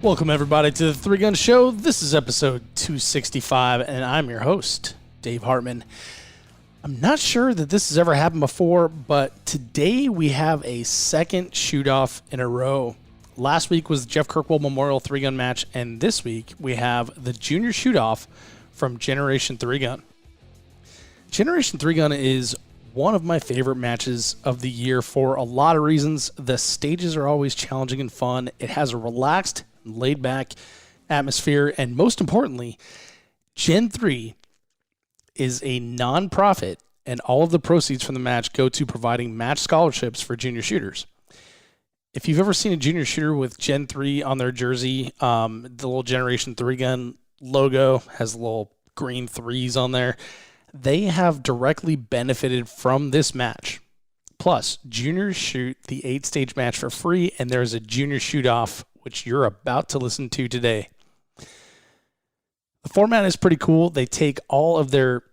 Welcome, everybody, to the Three Gun Show. This is episode 265, and I'm your host, Dave Hartman. I'm not sure that this has ever happened before, but today we have a second shoot-off in a row. Last week was the Jeff Kirkwell Memorial three-gun match, and this week we have the junior shoot-off from Generation 3-Gun. Generation 3-Gun is one of my favorite matches of the year for a lot of reasons. The stages are always challenging and fun. It has a relaxed, laid-back atmosphere, and most importantly, Gen 3 is a non-profit, and all of the proceeds from the match go to providing match scholarships for junior shooters. If you've ever seen a junior shooter with Gen 3 on their jersey, the little Generation 3-Gun logo has little green threes on there. They have directly benefited from this match. Plus, juniors shoot the 8-stage match for free, and there's a junior shoot-off, which you're about to listen to today. The format is pretty cool. They take all of their...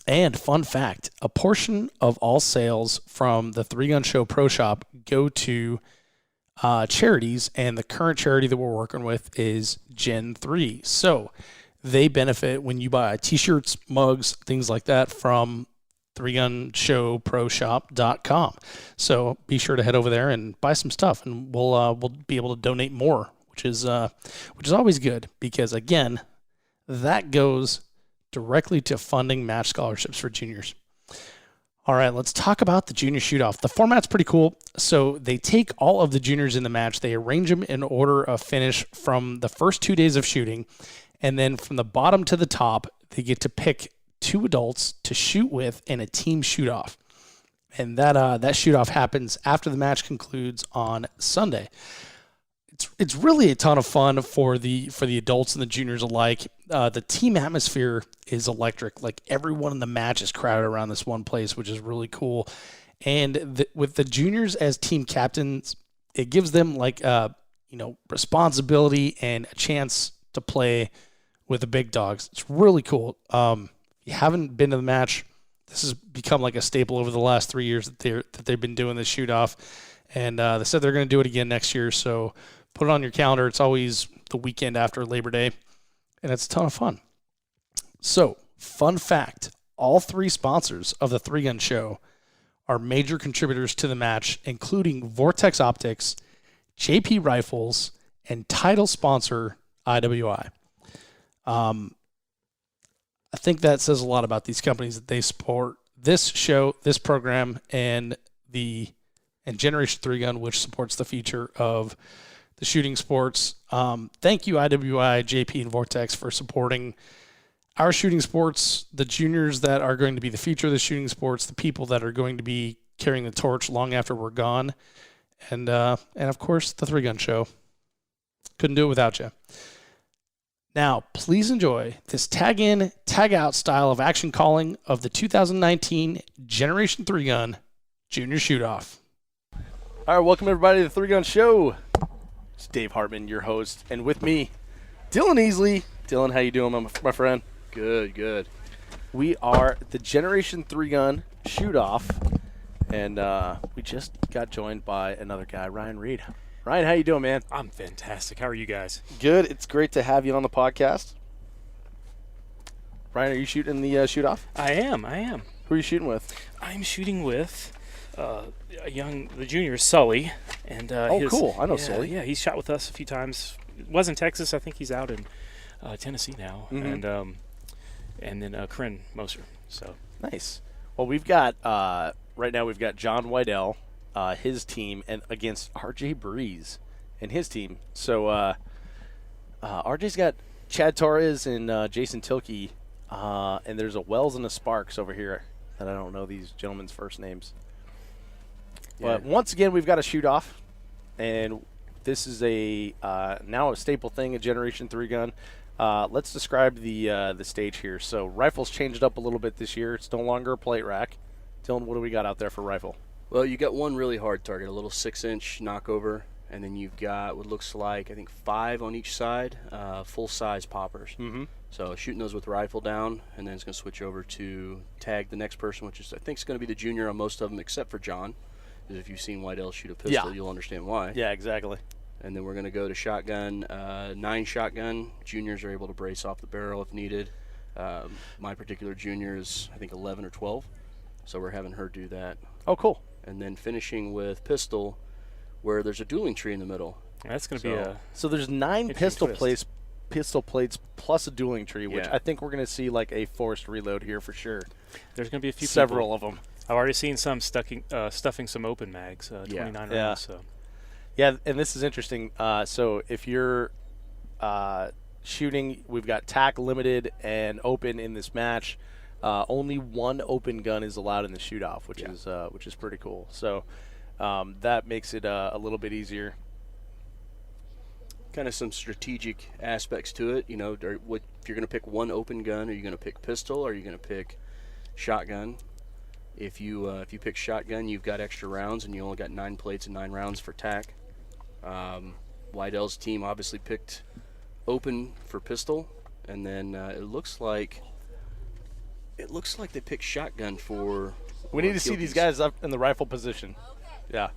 And fun fact, a portion of all sales from the Three Gun Show Pro Shop go to charities, and the current charity that we're working with is Gen 3. So they benefit when you buy t-shirts, mugs, things like that from threegunshowproshop.com. So be sure to head over there and buy some stuff, and we'll be able to donate more, which is always good because, again, that goes directly to funding match scholarships for juniors. All right, let's talk about the junior shoot-off. The format's pretty cool. So they take all of the juniors in the match, they arrange them in order of finish from the first 2 days of shooting, and then from the bottom to the top, they get to pick 2 adults to shoot with in a team shoot-off. And that shoot-off happens after the match concludes on Sunday. It's really a ton of fun for the adults and the juniors alike. The team atmosphere is electric. Like, everyone in the match is crowded around this one place, which is really cool. And with the juniors as team captains, it gives them responsibility and a chance to play with the big dogs. It's really cool. If you haven't been to the match, this has become like a staple over the last 3 years that they've been doing this shoot off, and they said they're going to do it again next year. So put it on your calendar. It's always the weekend after Labor Day, and it's a ton of fun. So, fun fact: all 3 sponsors of the Three Gun Show are major contributors to the match, including Vortex Optics, JP Rifles, and title sponsor IWI. I think that says a lot about these companies that they support this show, this program, and Generation 3-Gun, which supports the future of the shooting sports. Thank you, IWI, JP, and Vortex, for supporting our shooting sports, the juniors that are going to be the future of the shooting sports, the people that are going to be carrying the torch long after we're gone, and of course, the Three Gun Show. Couldn't do it without you. Now, please enjoy this tag-in, tag-out style of action calling of the 2019 Generation 3-Gun Junior Shoot-Off. All right, welcome everybody to the Three Gun Show. It's Dave Hartman, your host, and with me, Dylan Easley. Dylan, how you doing, my friend? Good. We are the Generation 3-Gun Shoot-Off, and we just got joined by another guy, Ryan Reed. Ryan, how you doing, man? I'm fantastic. How are you guys? Good. It's great to have you on the podcast. Ryan, are you shooting the shoot-off? I am. Who are you shooting with? I'm shooting with the junior Sully. And cool. I know Sully. Yeah, he's shot with us a few times. Was in Texas. I think he's out in Tennessee now. Mm-hmm. And then Corinne Moser. So nice. Well, we've got right now we've got John Wydell, his team, and against RJ Breeze and his team. So RJ's got Chad Torres and Jason Tilkey, and there's a Wells and a Sparks over here that I don't know these gentlemen's first names. Yeah. But once again, we've got a shoot-off, and this is now a staple thing, a Generation 3-Gun. Let's describe the stage here. So rifles changed up a little bit this year. It's no longer a plate rack. Dylan, what do we got out there for rifle? Well, you got one really hard target, a little 6-inch knockover, and then you've got what looks like, I think, 5 on each side, full-size poppers. Mm-hmm. So shooting those with rifle down, and then it's going to switch over to tag the next person, which is I think is going to be the junior on most of them except for John. Because if you've seen Whitell shoot a pistol, you'll understand why. Yeah, exactly. And then we're going to go to shotgun. 9 shotgun. Juniors are able to brace off the barrel if needed. My particular junior is, I think, 11 or 12. So we're having her do that. Oh, cool. And then finishing with pistol, where there's a dueling tree in the middle. That's going to be a So there's 9 interesting pistol plates plus a dueling tree, which Yeah. I think we're going to see like a forced reload here for sure. There's going to be a few Several people. of them. I've already seen some stuffing some open mags, 29 Yeah. rounds. So Yeah, and this is interesting. So if you're shooting, we've got TAC limited and open in this match. Only 1 open gun is allowed in the shoot-off, which is pretty cool. So that makes it a little bit easier. Kind of some strategic aspects to it. You know, if you're going to pick 1 open gun, are you going to pick pistol, or are you going to pick shotgun? If you pick shotgun, you've got extra rounds, and you only got 9 plates and 9 rounds for TAC. Whitell's team obviously picked open for pistol, and then it looks like they picked shotgun for. We need to see these guys up in the rifle position. Yeah.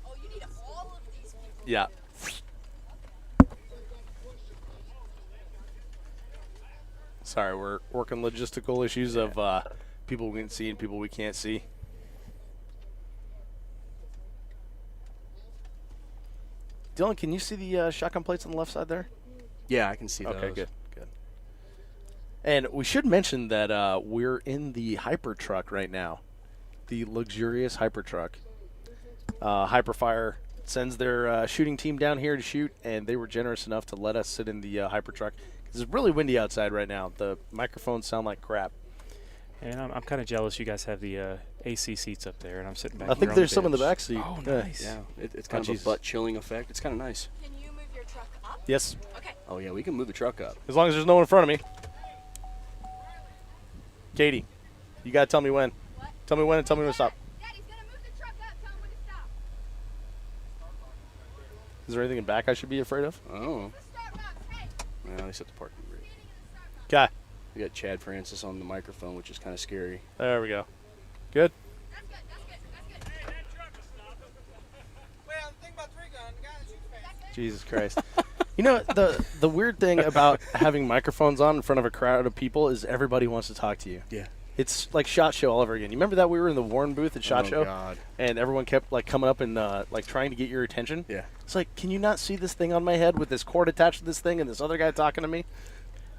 Oh, you need all of these people. Yeah. Sorry, we're working logistical issues of people we can see and people we can't see. Dylan, can you see the shotgun plates on the left side there? Yeah, I can see those. Okay, good. And we should mention that we're in the Hyper truck right now, the luxurious Hyper truck. Hyperfire sends their shooting team down here to shoot, and they were generous enough to let us sit in the Hyper truck. It's really windy outside right now. The microphones sound like crap. and I'm kind of jealous you guys have the AC seats up there, and I'm sitting back I here think on there's the some in the bench. back seat. Oh, Yeah. nice. Yeah, it's kind of Jesus. a butt chilling effect. It's kind of nice. Can you move your truck up? Yes, Okay. Oh yeah, we can move the truck up. as long as there's no one in front of me. Katie, you gotta tell me when. What? Tell me when and tell me when to stop. Daddy's gonna move the truck up. Tell him when to stop. Is there anything in back I should be afraid of? Oh, The start box. Hey, well, they set the parking brake. standing in the start box. Okay, We got Chad Francis on the microphone, which is kind of scary. there we go. Good. That's good. That's good. That's good. Well, think about 3-gun. The guy that shoots fast. Jesus Christ. You know, the weird thing about having microphones on in front of a crowd of people is everybody wants to talk to you. Yeah. It's like SHOT Show all over again. You remember that we were in the Warren booth at SHOT Show? God. And everyone kept like coming up and like trying to get your attention? Yeah. It's like, can you not see this thing on my head with this cord attached to this thing and this other guy talking to me?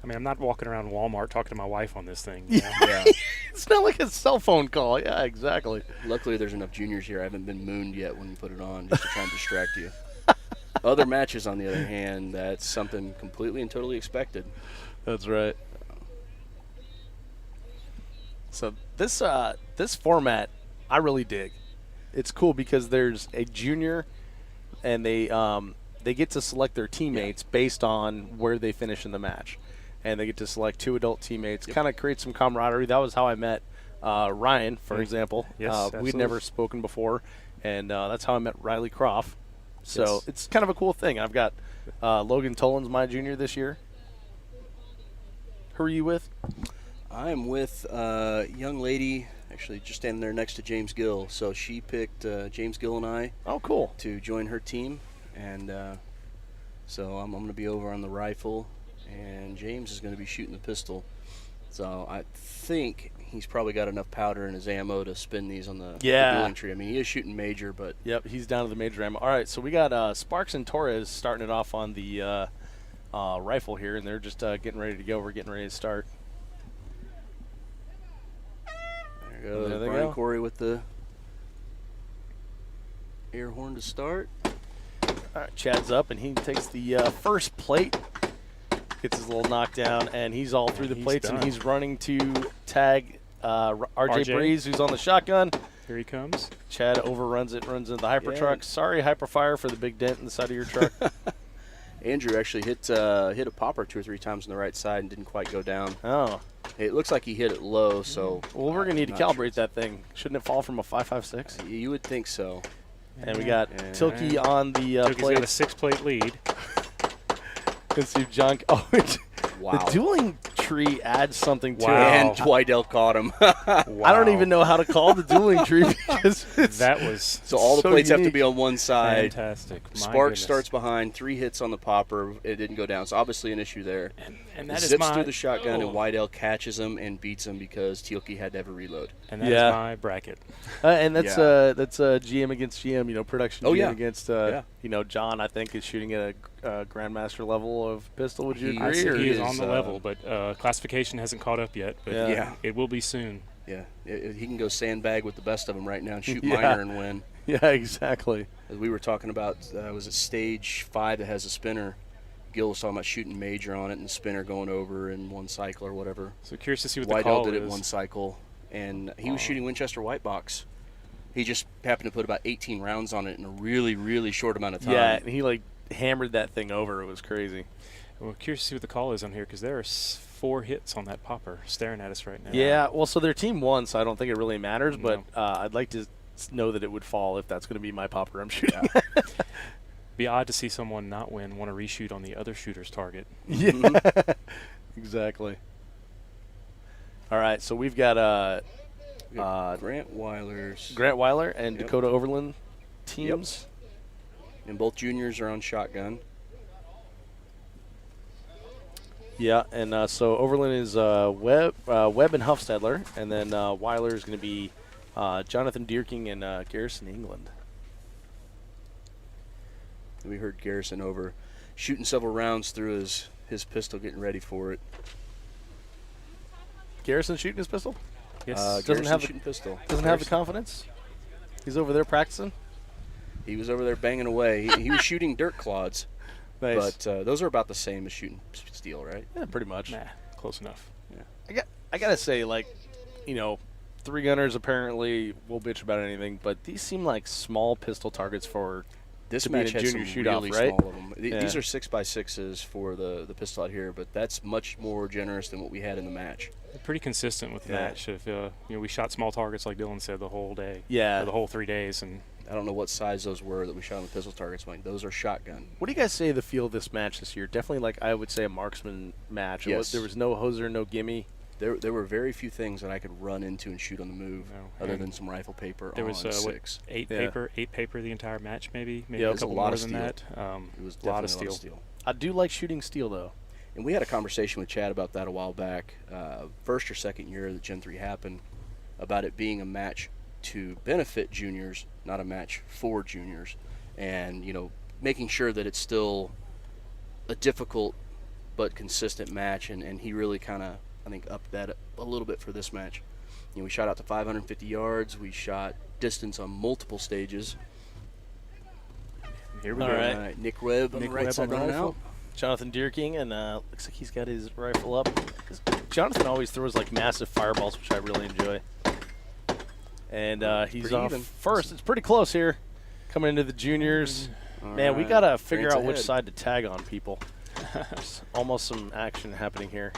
I mean, I'm not walking around Walmart talking to my wife on this thing. you know? Yeah. It's not like a cell phone call. Yeah, exactly. Luckily, there's enough juniors here. I haven't been mooned yet when you put it on, just to try and distract you. Other matches, on the other hand, that's something completely and totally expected. That's right. So this format, I really dig. It's cool because there's a junior, and they get to select their teammates based on where they finish in the match, and they get to select 2 adult teammates. Yep. Kind of create some camaraderie. That was how I met Ryan, for Mm. example. Yes, We'd absolutely. never spoken before, and that's how I met Riley Croft. So Yes. it's kind of a cool thing. I've got Logan Tolan's my junior this year. Who are you with? I am with a young lady, actually just standing there next to James Gill. So she picked James Gill and I Oh, cool. to join her team, and so I'm going to be over on the rifle, and James is going to be shooting the pistol. So I think he's probably got enough powder in his ammo to spin these on the dueling tree. I mean, he is shooting major, but Yep, he's down to the major ammo. All right, so we got Sparks and Torres starting it off on the rifle here, and they're just getting ready to go. We're getting ready to start. there goes There they Brian go. Corey with the air horn to start. All right, Chad's up, and he takes the first plate, gets his little knockdown, and he's all through the He's plates, and done. he's running to tag RJ RJ. Breeze, who's on the shotgun. Here he comes. Chad overruns it, runs into the hyper Yeah. truck. Sorry, Hyperfire, for the big dent in the side of your truck. Andrew actually hit a popper 2 or 3 times on the right side and didn't quite go down. Oh, It looks like he hit it low, so well, we're going to need to Not calibrate that thing. Shouldn't it fall from a 5.56? you would think so. And we got Yeah. Tilkey on the Tilkey's got a plate. 6-plate lead. Let's see, John. Oh, Wow. the dueling tree adds something to Wow. it. And Wydell caught him. I don't even know how to call the dueling tree because it's That was So all the So plates have to unique. be on one side. fantastic. My Sparks goodness. starts behind, 3 hits on the popper. It didn't go down. So obviously an issue there. and that is Zips my through the shotgun, oh, and Wydell catches him and beats him because Teal'c had to have a reload. and that is Yeah. my bracket. and that's Yeah. GM against GM. Production Oh, GM yeah. against Yeah. John. I think is shooting at a grandmaster level of pistol. Would you He agree? is- or- He is is, on the level, but classification hasn't caught up yet. But Yeah. it will be soon. Yeah, he can go sandbag with the best of them right now and shoot Yeah. minor and win. Yeah, exactly. As we were talking about, was it stage 5 that has a spinner? Gil was talking about shooting major on it and the spinner going over in one cycle or whatever. So curious to see what the Wydell call did is. it one cycle, and he was shooting Winchester white box. He just happened to put about 18 rounds on it in a really, really short amount of time. Yeah, and he hammered that thing over. It was crazy. Well, curious to see what the call is on here because there are 4 hits on that popper staring at us right now. Yeah, well, so their team won, so I don't think it really matters. But No. I'd like to know that it would fall if that's going to be my popper I'm shooting. Be odd to see someone not win, want to reshoot on the other shooter's target. Yeah, exactly. All right, so we've got We got Grant Weiler's, Grant Weiler and Yep. Dakota Overland teams. and both juniors are on shotgun. Yeah, and so Overland is Webb and Huffstadler, and then Weiler is going to be Jonathan Dierking and Garrison England. We heard Garrison over shooting several rounds through his pistol, getting ready for it. Garrison shooting his pistol? Yes. doesn't Garrison have the- shooting pistol. Doesn't have the confidence? He's over there practicing? He was over there banging away. He was shooting dirt clods, Nice. but those are about the same as shooting steel, right? Yeah, pretty much. Nah, close enough. I gotta say, three gunners apparently will bitch about anything, but these seem like small pistol targets for. This To be in match a had junior some shoot-off, really right? small of them. Yeah. These are 6x6s for the pistol out here, but that's much more generous than what we had in the match. They're pretty consistent with the Yeah. match. If we shot small targets like Dylan said the whole day. Yeah. Or the whole 3 days, and I don't know what size those were that we shot on the pistol targets. Like those are shotgun. What do you guys say of the feel of this match this year? Definitely, I would say, a marksman match. Yes. There was no hoser, no gimme. There were very few things that I could run into and shoot on the move, No, other and than some rifle paper there on was 6. eight Yeah. paper the entire match, maybe Yep. a It was couple a lot more of than steel. that. It was a lot of definitely steel. I do like shooting steel, though. And we had a conversation with Chad about that a while back, first or second year that Gen 3 happened, about it being a match to benefit juniors, not a match for juniors. And, making sure that it's still a difficult but consistent match. And he really kind of, I think, upped that a little bit for this match. We shot out to 550 yards. We shot distance on multiple stages. Here we All go. right. Nick Webb on Nick the right Webb side on the running rifle. out. Jonathan Dierking, and looks like he's got his rifle up. Jonathan always throws massive fireballs, which I really enjoy. And he's Pretty off even. first. It's pretty close here, coming into the juniors. All Man, we right. gotta figure Grant's out which ahead. side to tag on people. There's almost some action happening here.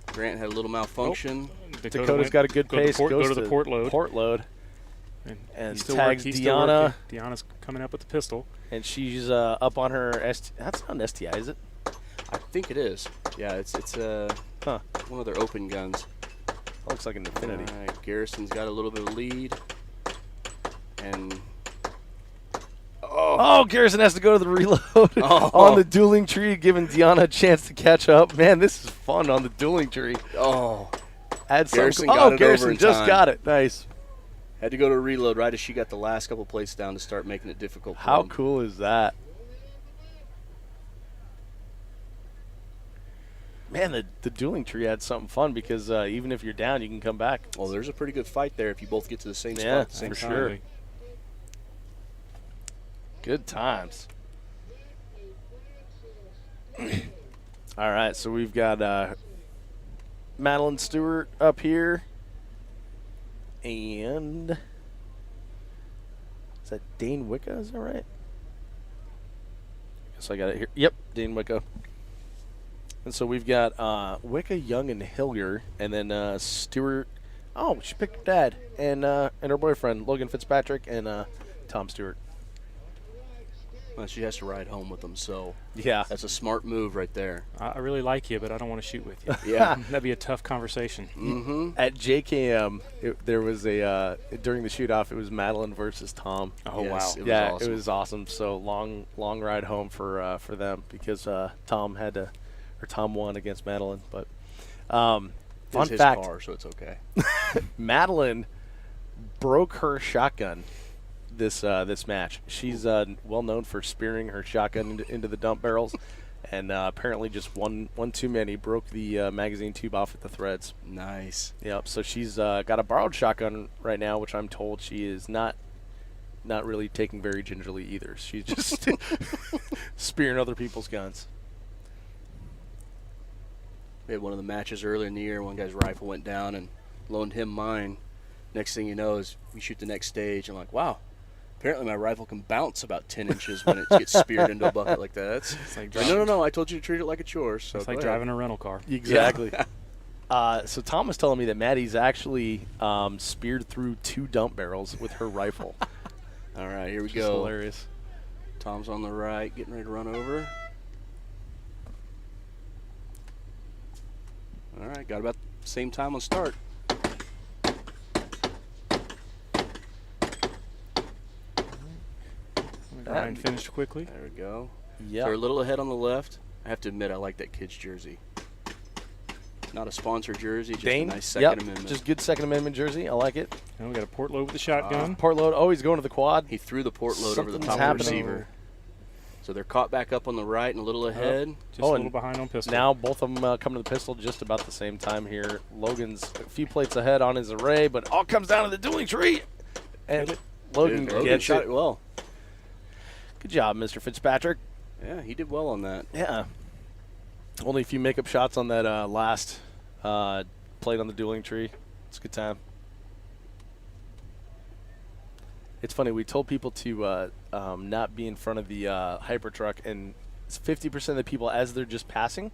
Grant had a little malfunction. Dakota's went- got a good go to the pace. port- goes go to the port load. Port load, And and tags he's still Deanna. working. Deanna's coming up with the pistol. and she's up on her. That's not an STI, is it? I think it is. Yeah, it's Huh. one of their open guns. Looks like an Infinity. All right, Garrison's got a little bit of lead. And Oh, Garrison has to go to the reload Oh. on the dueling tree, giving Deanna a chance to catch up. Man, this is fun on the dueling tree. Add some. Garrison Oh, got it Garrison over in just time. got it. Nice. had to go to reload right as she got the last couple plates down to start making it difficult. for How them. cool is that? Man, the dueling tree had something fun because even if you're down, you can come back. Well, there's a pretty good fight there if you both get to the same spot Yeah, at the same for time. sure. Good times. All right, so we've got Madeline Stewart up here. And is that Dane Wicca? Is that right? Guess I got it here. Yep, Dane Wicca. And so we've got Wicca, Young, and Hillier, and then Stewart. Oh, she picked her dad and her boyfriend, Logan Fitzpatrick, and Tom Stewart. Well, she has to ride home with them, so Yeah. that's a smart move right there. I really like you, but I don't want to shoot with you. Yeah. That'd be a tough conversation. Mm-hmm. At JKM, there was during the shoot-off, it was Madeline versus Tom. Oh, Yes, wow. it was Yeah, awesome. it was awesome. So long ride home for them because Tom won against Madeline. But fun It's his fact, car, so it's okay. Madeline broke her shotgun this match. She's well known for spearing her shotgun into the dump barrels, and apparently just one too many broke the magazine tube off at the threads. Nice. Yep. So she's got a borrowed shotgun right now, which I'm told she is not really taking very gingerly either. She's just spearing other people's guns. We had one of the matches earlier in the year. One guy's rifle went down and loaned him mine. Next thing you know is we shoot the next stage. I'm like, wow. Apparently my rifle can bounce about 10 inches when it gets speared into a bucket like that. It's like No. I told you to treat it like it's yours. So It's go like ahead. driving a rental car. Exactly. So Tom was telling me that Maddie's actually speared through 2 dump barrels with her rifle. All right, here we Which is go. hilarious. Tom's on the right, getting ready to run over. All right, got about the same time on start. Ryan finished quickly. There we go. Yeah. They're a little ahead on the left. I have to admit, I like that kid's jersey. Not a sponsored jersey, just Dane. a nice Second Yep. Amendment. Just good Second Amendment jersey. I like it. And we got a port load with the shotgun. Port load. Oh, he's going to the quad. He threw the port load over the Something's top of the happening. receiver. So they're caught back up on the right and a little ahead. Just Oh, a and little behind on pistol. Now both of them come to the pistol just about the same time here. Logan's a few plates ahead on his array, but all comes down to the dueling tree. And Logan Logan gets shot it. it well. Good job, Mr. Fitzpatrick. Yeah, he did well on that. Yeah. Only a few makeup shots on that last plate on the dueling tree. It's a good time. It's funny. We told people to not be in front of the hyper truck, and 50% of the people, as they're just passing,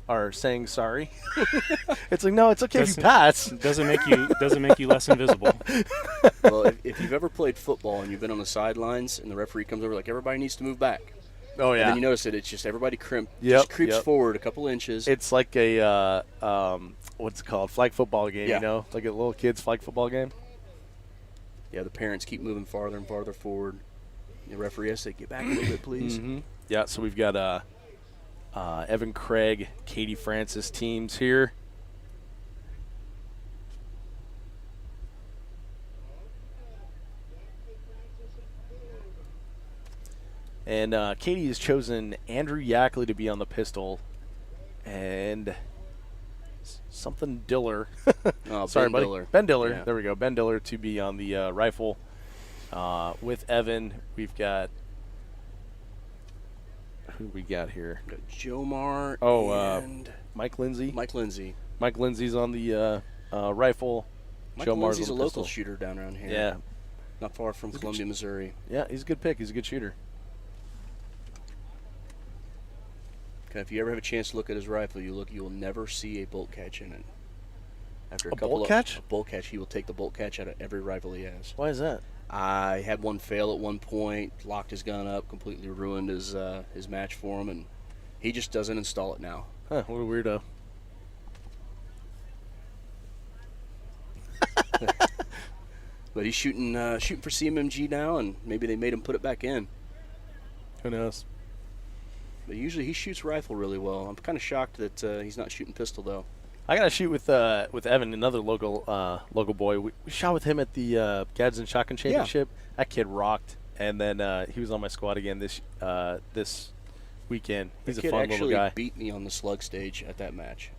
are saying sorry. It's like, no, it's okay if you pass. Doesn't make you less invisible. Well, if you've ever played football and you've been on the sidelines and the referee comes over, like, everybody needs to move back. Oh And then you notice that it's just everybody Yep, just creeps yep. forward a couple inches. It's like a what's it called? Flag football game. Yeah. You know, like a little kid's flag football game. Yeah, the parents keep moving farther and farther forward. The referee has to say, get back a little bit, please. Mm-hmm. Yeah. So we've got Evan Craig, Katie Francis teams here. And Katie has chosen Andrew Yackley to be on the pistol, and something Diller. Oh, Sorry, Ben buddy. Diller. Ben Diller. Yeah. There we go. Ben Diller to be on the rifle. With Evan, we've got who do we got here? Got Jomar Oh, and Mike Lindsay. Mike Lindsay. Mike Lindsay's on the rifle. Mike Joe Mars Lindsay's a on the local pistol. shooter down around here. Yeah, Not far from Columbia, Missouri. yeah, he's a good pick. He's a good shooter. Okay, if you ever have a chance to look at his rifle, you will never see a bolt catch in it. After A couple bolt of, catch? A bolt catch. He will take the bolt catch out of every rifle he has. Why is that? I had one fail at one point, locked his gun up, completely ruined his match for him, and he just doesn't install it now. Huh, what a weirdo. But he's shooting for CMMG now, and maybe they made him put it back in. Who knows? But usually he shoots rifle really well. I'm kind of shocked that he's not shooting pistol though. I gotta shoot with Evan, another local boy. We shot with him at the Gadsden Shotgun Championship. That kid rocked, and then he was on my squad again this weekend. He's The a kid fun little actually guy. beat me on the slug stage at that match,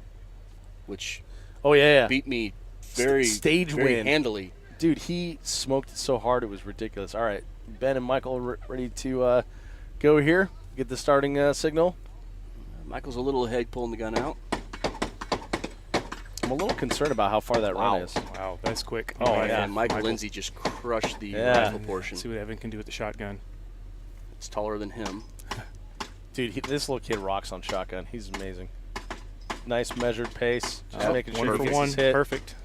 which Oh yeah. beat me very Stage very win. handily. Dude, he smoked it so hard it was ridiculous. All right, Ben and Michael ready to go here. Get the starting signal. Michael's a little ahead, pulling the gun out. I'm a little concerned about how far that run is. Wow, that's quick. Oh, Right. yeah. And Mike Lindsay just crushed the Yeah. rifle portion. See what Evan can do with the shotgun. It's taller than him. Dude, this little kid rocks on shotgun. He's amazing. Nice measured pace. Just making sure One he for gets one, his hit. perfect.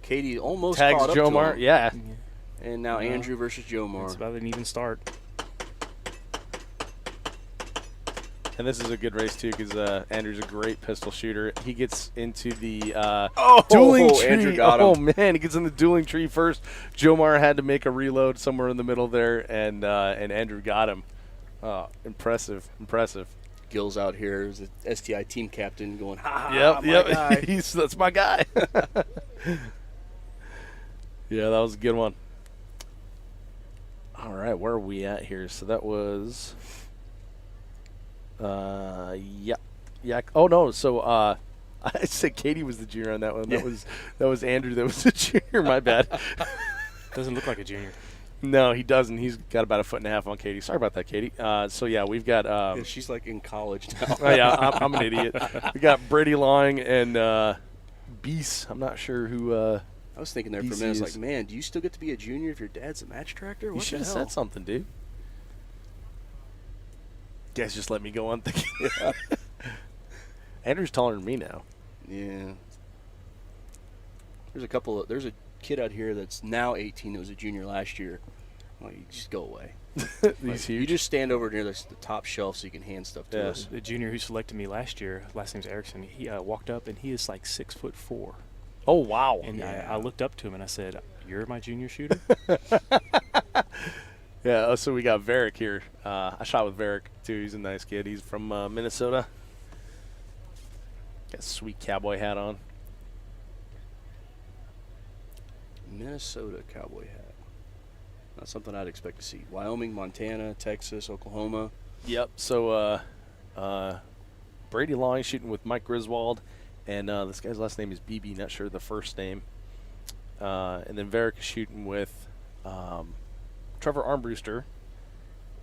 Katie almost Tags caught up to Jomar. him. Yeah. And now Andrew versus It's Jomar. about an even start. And this is a good race, too, because Andrew's a great pistol shooter. He gets into the dueling tree. Andrew got him. Oh, man, he gets in the dueling tree first. Jomar had to make a reload somewhere in the middle there, and Andrew got him. Impressive. Gil's out here as the STI team captain going, ha ha, Yep. my guy. That's my guy. Yeah, that was a good one. All right, where are we at here? So that was, yeah. Oh no, so I said Katie was the junior on that one. Yeah. That was Andrew. That was the junior. My bad. Doesn't look like a junior. No, he doesn't. He's got about 1.5 feet on Katie. Sorry about that, Katie. So yeah, we've got. Yeah, she's like in college now. Oh yeah, I'm an idiot. We got Brady Long and Beast. I'm not sure who. I was thinking there for a minute, I was BCs. like, man, do you still get to be a junior if your dad's a match tractor? You What should the have hell? said something, dude. Guys, just let me go on thinking. Andrew's taller than me now. Yeah. There's a kid out here that's now 18 that was a junior last year. Well, you just go away. He's Like, huge. you just stand over near the top shelf so you can hand stuff to Yeah. us. The junior who selected me last year, last name's Erickson, he walked up and he is like 6'4". Oh wow! And Yeah. I looked up to him and I said, "You're my junior shooter?" Yeah. So we got Varick here. I shot with Varick too. He's a nice kid. He's from Minnesota. Got a sweet cowboy hat on. Minnesota cowboy hat. Not something I'd expect to see. Wyoming, Montana, Texas, Oklahoma. Yep. So Brady Long shooting with Mike Griswold, and this guy's last name is BB. Not sure the first name. And then Varick is shooting with Trevor Armbruster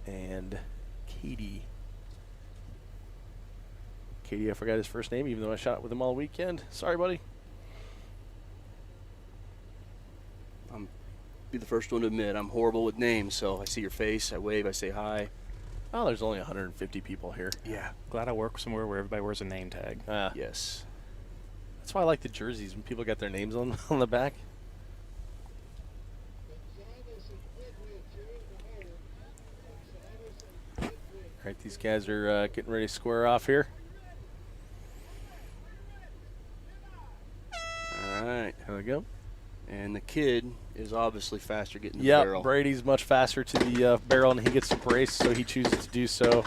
and Katie. Katie, I forgot his first name, even though I shot with him all weekend. Sorry, buddy. Be the first one to admit I'm horrible with names, so I see your face, I wave, I say hi. Oh, there's only 150 people here. Yeah. Glad I work somewhere where everybody wears a name tag. Yes. That's why I like the jerseys when people got their names on the back. All right, these guys are getting ready to square off here. All right. There we go. And the kid is obviously faster getting to the Yep, barrel. Brady's much faster to the barrel, and he gets to brace, so he chooses to do so.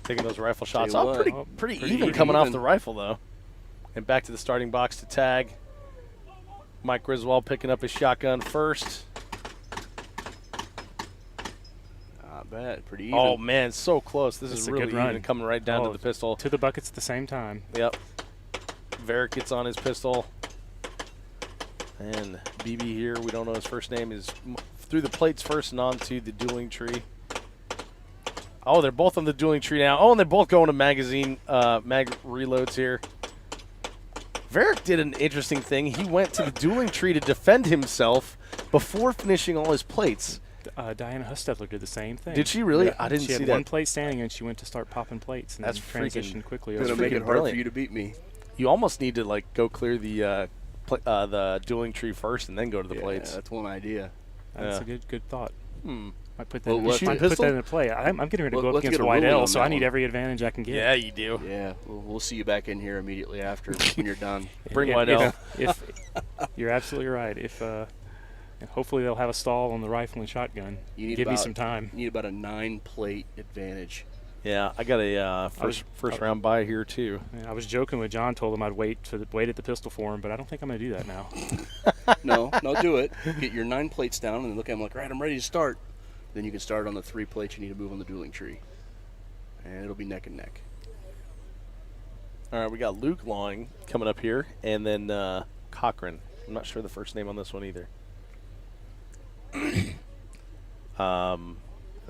Taking those rifle shots. Tell you Oh, what. pretty Pretty even even. coming off the rifle, though. And back to the starting box to tag. Mike Griswold picking up his shotgun first. Not bad. Pretty even. Oh, man, so close. This It's is a really good even run. coming right down to Oh, the pistol. To the buckets at the same time. Yep. Varick gets on his pistol. And BB here, we don't know his first name, is through the plates first and onto the dueling tree. Oh, they're both on the dueling tree now. Oh, and they're both going to magazine mag reloads here. Varick did an interesting thing. He went to the dueling tree to defend himself before finishing all his plates. Diana Hustetler did the same thing. Did she really? Yeah. I didn't she see had that. one plate standing and she went to start popping plates and That's then transitioned quickly. Gonna That's make freaking it hard brilliant. for you to beat me. You almost need to like go clear the dueling tree first and then go to the Yeah, plates. that's one idea. That's Yeah. a good thought. Hmm. Might put that, Well, in, let's- might shoot put pistol? that into play. I'm getting ready to Well, go up let's against get a ruling Wydell, on so that I need one. every advantage I can get. Yeah, you do. Yeah, we'll see you back in here immediately after when you're done. Bring Yeah, Wydell. If you're absolutely right. If hopefully they'll have a stall on the rifle and shotgun. You need Give me about- some time. You need about a 9-plate advantage. Yeah, I got a was- first round buy here too. I was joking with John. Told him I'd wait at the pistol for him, but I don't think I'm going to do that now. No, do it. Get your 9 plates down and then look at them like, all right, I'm ready to start. Then you can start on the 3 plates you need to move on the dueling tree. And it'll be neck and neck. All right, we got Luke Long coming up here, and then Cochran. I'm not sure the first name on this one either.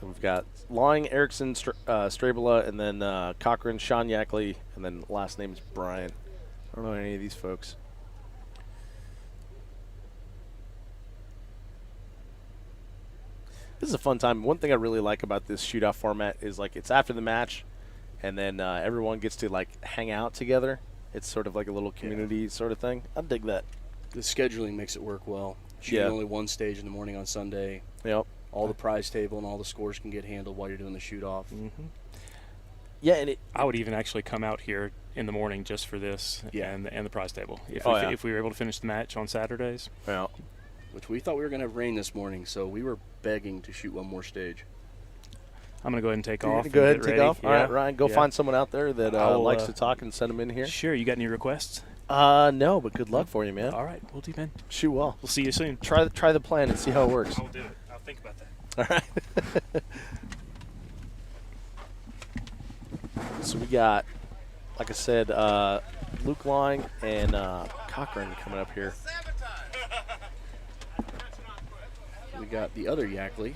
We've got Long, Erickson, Strabela, and then Cochran, Sean Yackley, and then last name is Brian. I don't know any of these folks. This is a fun time. One thing I really like about this shootout format is like it's after the match, and then everyone gets to like hang out together. It's sort of like a little community sort of thing. I dig that. The scheduling makes it work well. Shooting Yeah. only one stage in the morning on Sunday. Yep. All the prize table and all the scores can get handled while you're doing the shoot-off. Mm-hmm. Yeah, and I would even actually come out here in the morning just for this Yeah. and the prize table. If We were able to finish the match on Saturdays. well, Which we thought we were going to have rain this morning, so we were begging to shoot one more stage. I'm going to go ahead and take you're off. gonna go ahead and get take ready. off. All right, Ryan, go Yeah. find someone out there that I will, likes to talk and send them in here. Sure. You got any requests? No, but good luck for you, man. All right. We'll do, man. Shoot well. We'll see you soon. Try the plan and see how it works. I'll do it. I'll think about that. All right. So we got, like I said, Luke Lang and Cochran coming up here. We got the other Yackley.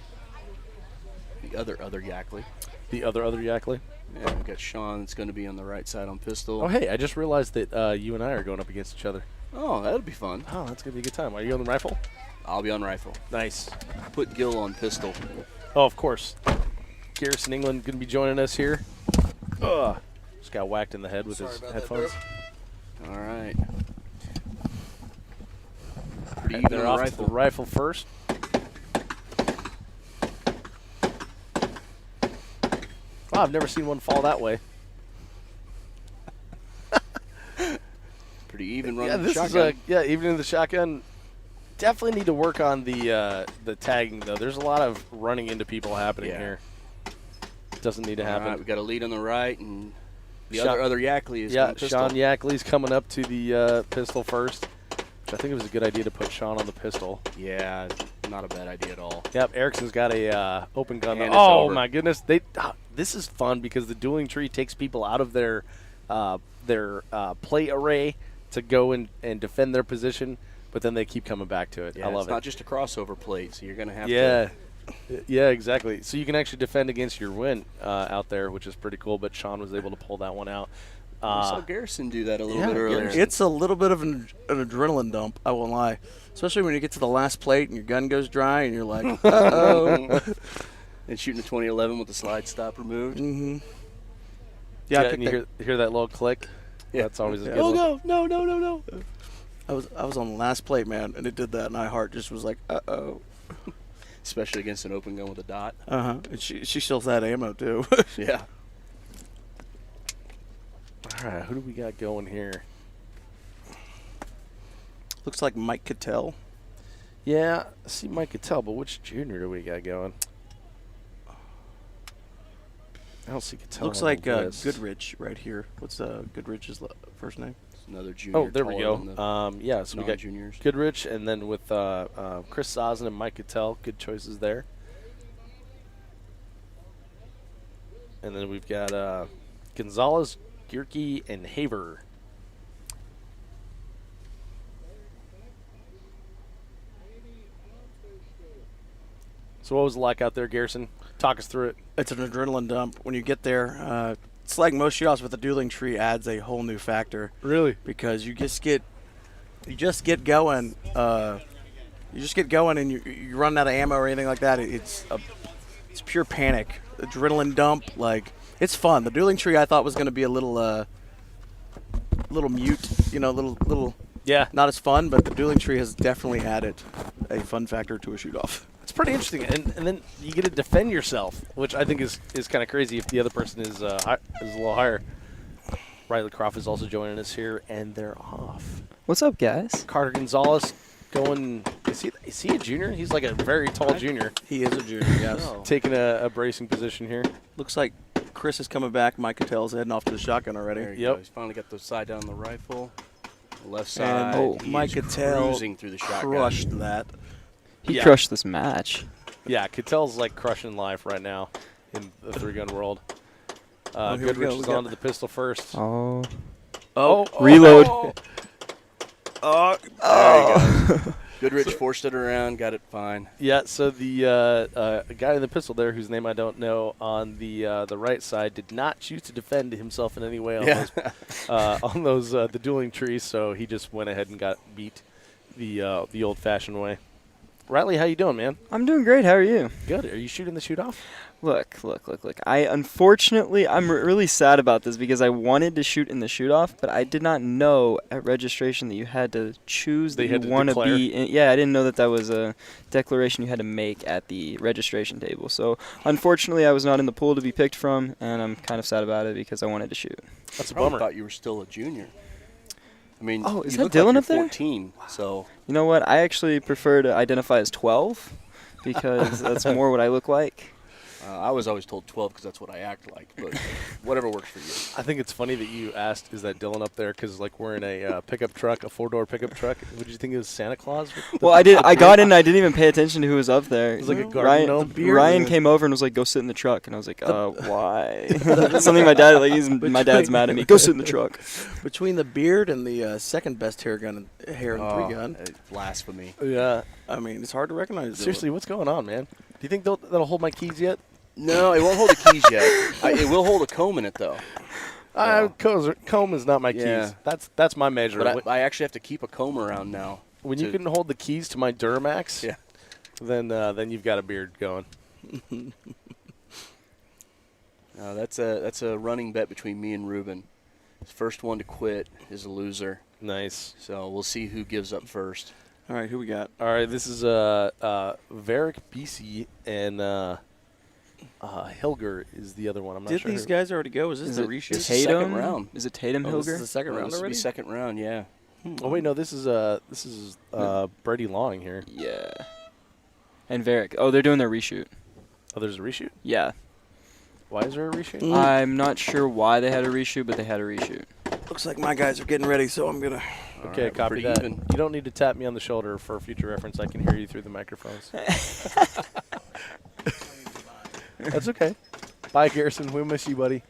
The other Yackley. The other Yackley. Yeah, we got Sean that's going to be on the right side on pistol. Oh, hey, I just realized that you and I are going up against each other. Oh, that'll be fun. Oh, that's going to be a good time. Are you on the rifle? I'll be on rifle. Nice. Put Gil on pistol. Oh, of course. Garrison England going to be joining us here. Ugh. Just got whacked in the head with his headphones. All right. Pretty And even they're on off the to the rifle. rifle first. Wow, I've never seen one fall that way. Pretty even run Yeah, with this shotgun. is even in the shotgun. Definitely need to work on the tagging though. There's a lot of running into people happening Yeah. here. Doesn't need to All happen. right, we got a lead on the right, and the Sean- other Yackley is Yeah, on pistol. Sean Yackley's coming up to the pistol first. Which I think it was a good idea to put Sean on the pistol. Yeah, not a bad idea at all. Yep, Erickson's got a open gun. And it's Oh over. my goodness! This is fun because the dueling tree takes people out of their play array to go and defend their position, but then they keep coming back to it. Yeah, I love it's it. not just a crossover plate, so you're going to have Yeah. to. Yeah, exactly. So you can actually defend against your win out there, which is pretty cool. But Sean was able to pull that one out. We saw Garrison do that a little yeah, bit earlier. Garrison. It's a little bit of an adrenaline dump, I won't lie. Especially when you get to the last plate and your gun goes dry and you're like, uh-oh. And shooting the 2011 with the slide stop removed. Mm-hmm. Yeah, I and you picked hear that little click. Yeah. That's always a Yeah. good Oh, one. no. I was on the last plate, man, and it did that, and my heart just was like, uh-oh. Especially against an open gun with a dot. Uh-huh. And she still had ammo, too. Yeah. All right, who do we got going here? Looks like Mike Cattell. Yeah, I see Mike Cattell, but which junior do we got going? I don't see Cattell. Looks on like the list. Goodrich right here. What's Goodrich's first name? Another junior. Oh, there we taller than go. the Yeah, so we got non-juniors. Goodrich, and then with Chris Sazin and Mike Cattell, good choices there. And then we've got Gonzalez, Gierke, and Haver. So what was it like out there, Garrison? Talk us through it. It's an adrenaline dump. When you get there, it's like most shootouts, but the dueling tree adds a whole new factor Really? because you just get going. You just get going, and you run out of ammo or anything like that. It's pure panic, adrenaline dump. Like, it's fun. The dueling tree I thought was going to be a little mute, little Yeah. not as fun, but the dueling tree has definitely added a fun factor to a shoot-off. It's pretty interesting, and then you get to defend yourself, which I think is kind of crazy if the other person is a little higher. Riley Croft is also joining us here, and they're off. What's up, guys? Carter Gonzalez going. Is he a junior? He's like a very tall junior, He is a junior, yes. taking a bracing position here. Looks like Chris is coming back. Mike Cattell's heading off to the shotgun already. There you Yep. go. He's finally got the side down on the rifle. The left And side. he Mike is Cattell cruising through the shotgun. crushed that. He Yeah. crushed this match. Yeah, Cattell's like crushing life right now in the three-gun world. Oh, here we Goodrich go. is We got- on to the pistol first. Oh. Reload. There you go. Goodrich forced it around, got it fine. Yeah, so the guy in the pistol there, whose name I don't know, on the right side, did not choose to defend himself in any way on those the dueling trees. So he just went ahead and got beat the old-fashioned way. Riley, how you doing, man? I'm doing great. How are you? Good. Are you shooting the shoot off? Look. I'm really sad about this because I wanted to shoot in the shoot off, but I did not know at registration that you had to choose They that had you to want to declare. be in. Yeah, I didn't know that was a declaration you had to make at the registration table. So unfortunately, I was not in the pool to be picked from, and I'm kind of sad about it because I wanted to shoot. That's a I bummer. thought you were still a junior. I mean, Oh, is you that look Dylan like up you're there? 14, so You know what? I actually prefer to identify as 12 because that's more what I look like. I was always told 12 because that's what I act like. But whatever works for you. I think it's funny that you asked, is that Dylan up there? Because, like, we're in a pickup truck, a 4-door pickup truck. Would you think it was Santa Claus? Well, I did. I got in. I didn't even pay attention to who was up there. It was like a garden Ryan, gnome. Ryan came over and was like, "Go sit in the truck," and I was like, why?" Something my dad my dad's mad at me. Go sit in the truck. Between the beard and the second best hair in Oh, 3-gun, blasphemy. Yeah. I mean, it's hard to recognize. Seriously, what's going on, man? Do you think that'll hold my keys yet? No, it won't hold the keys yet. It will hold a comb in it, though. Comb is not my Yeah. keys. That's my measure. But I actually have to keep a comb around now. When you can hold the keys to my Duramax, Yeah. then you've got a beard going. That's a running bet between me and Ruben. The first one to quit is a loser. Nice. So we'll see who gives up first. All right, who we got? All right, this is Varick BC and Hilger is the other one. I'm not Did sure. these guys already go? Is this Is the it reshoot? This is Tatum? second round. Is it Tatum Oh, this is Hilger? the second round This will be already? second round, yeah. Oh wait, no, this is Brady Long here. Yeah. And Varick. Oh, they're doing their reshoot. Oh, there's a reshoot. Yeah. Why is there a reshoot? I'm not sure why they had a reshoot, but they had a reshoot. Looks like my guys are getting ready, so I'm gonna. Okay, Alright, copy pretty that. even. You don't need to tap me on the shoulder for future reference. I can hear you through the microphones. That's okay. Bye, Garrison. We'll miss you, buddy.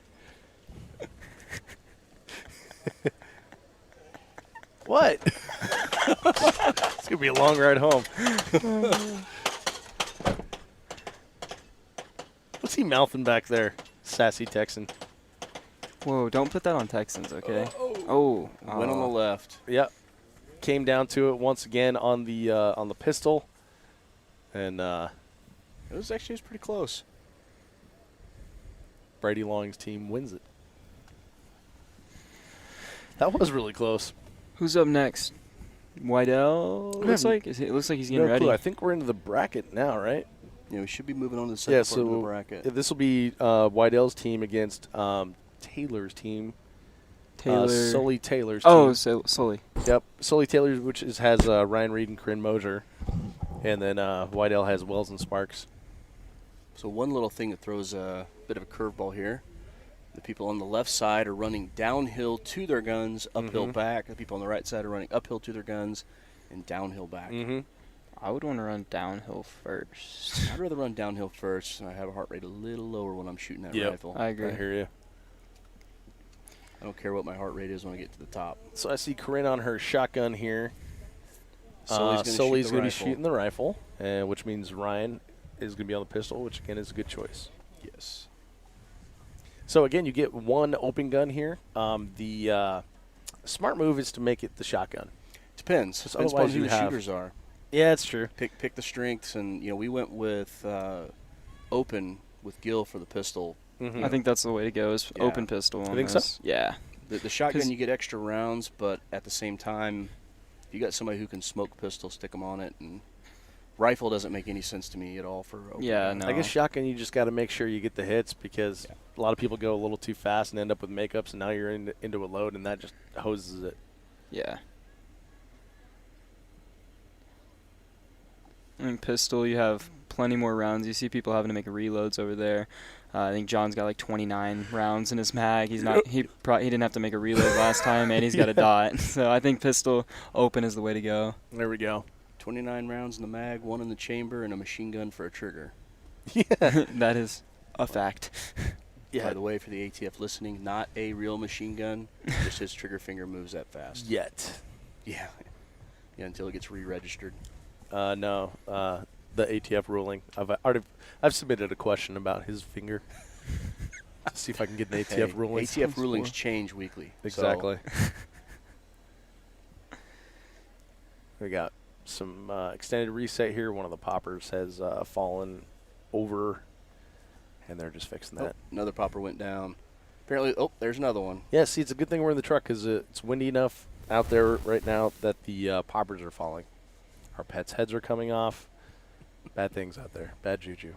What? It's gonna be a long ride home. What's he mouthing back there, sassy Texan? Whoa, don't put that on Texans, okay? Oh. Went on the left. Yep. Came down to it once again on the pistol, and It was pretty close. Brady Long's team wins it. That was really close. Who's up next? Whitell, I looks have like? It looks like he's getting No ready. clue. I think we're into the bracket now, right? Yeah, we should be moving on to the second part of the bracket. This will be Whitell's team against Taylor's team. Taylor. Sully Taylor's Oh, team. so Sully. Yep. Sully Taylor's, which has Ryan Reed and Corinne Mosier. And then Whitell has Wells and Sparks. So one little thing that throws a bit of a curveball here. The people on the left side are running downhill to their guns, uphill back. The people on the right side are running uphill to their guns and downhill back. Mm-hmm. I would want to run downhill first. I'd rather run downhill first, and I have a heart rate a little lower when I'm shooting that Yep. rifle. I agree. I hear you. I don't care what my heart rate is when I get to the top. So I see Corinne on her shotgun here. Sully's Sully's going to be shooting the rifle, which means Ryan is going to be on the pistol, which again is a good choice. Yes. So again, you get one open gun here. The smart move is to make it the shotgun. Depends. Because Depends upon otherwise who you the have- shooters are. Yeah, it's true. Pick the strengths, and we went with open with Gil for the pistol. Mm-hmm. I think that's the way to go is Yeah. open pistol. You on think so? this. Yeah. The shotgun, 'Cause- you get extra rounds, but at the same time, if you got somebody who can smoke pistol, stick them on it. And rifle doesn't make any sense to me at all for open. Yeah, round. no. I guess shotgun, you just got to make sure you get the hits because a lot of people go a little too fast and end up with makeups, and now you're into a load, and that just hoses it. Yeah. I mean, pistol, you have plenty more rounds. You see people having to make reloads over there. I think John's got like 29 rounds in his mag. He didn't have to make a reload last time, and he's got a dot. So I think pistol open is the way to go. There we go. 29 rounds in the mag, 1 in the chamber, and a machine gun for a trigger. That is a fact. Yeah. By the way, for the ATF listening, not a real machine gun. Just his trigger finger moves that fast. Yet. Yeah. Yeah, until it gets re-registered. No. The ATF ruling. I've submitted a question about his finger. To see if I can get an ATF Hey, ruling. ATF rulings change weekly. Exactly. We got some extended reset here. One of the poppers has fallen over, and they're just fixing that. Another popper went down. Apparently, there's another one. Yeah, see, it's a good thing we're in the truck because it's windy enough out there right now that the poppers are falling. Our pets' heads are coming off. Bad things out there. Bad juju.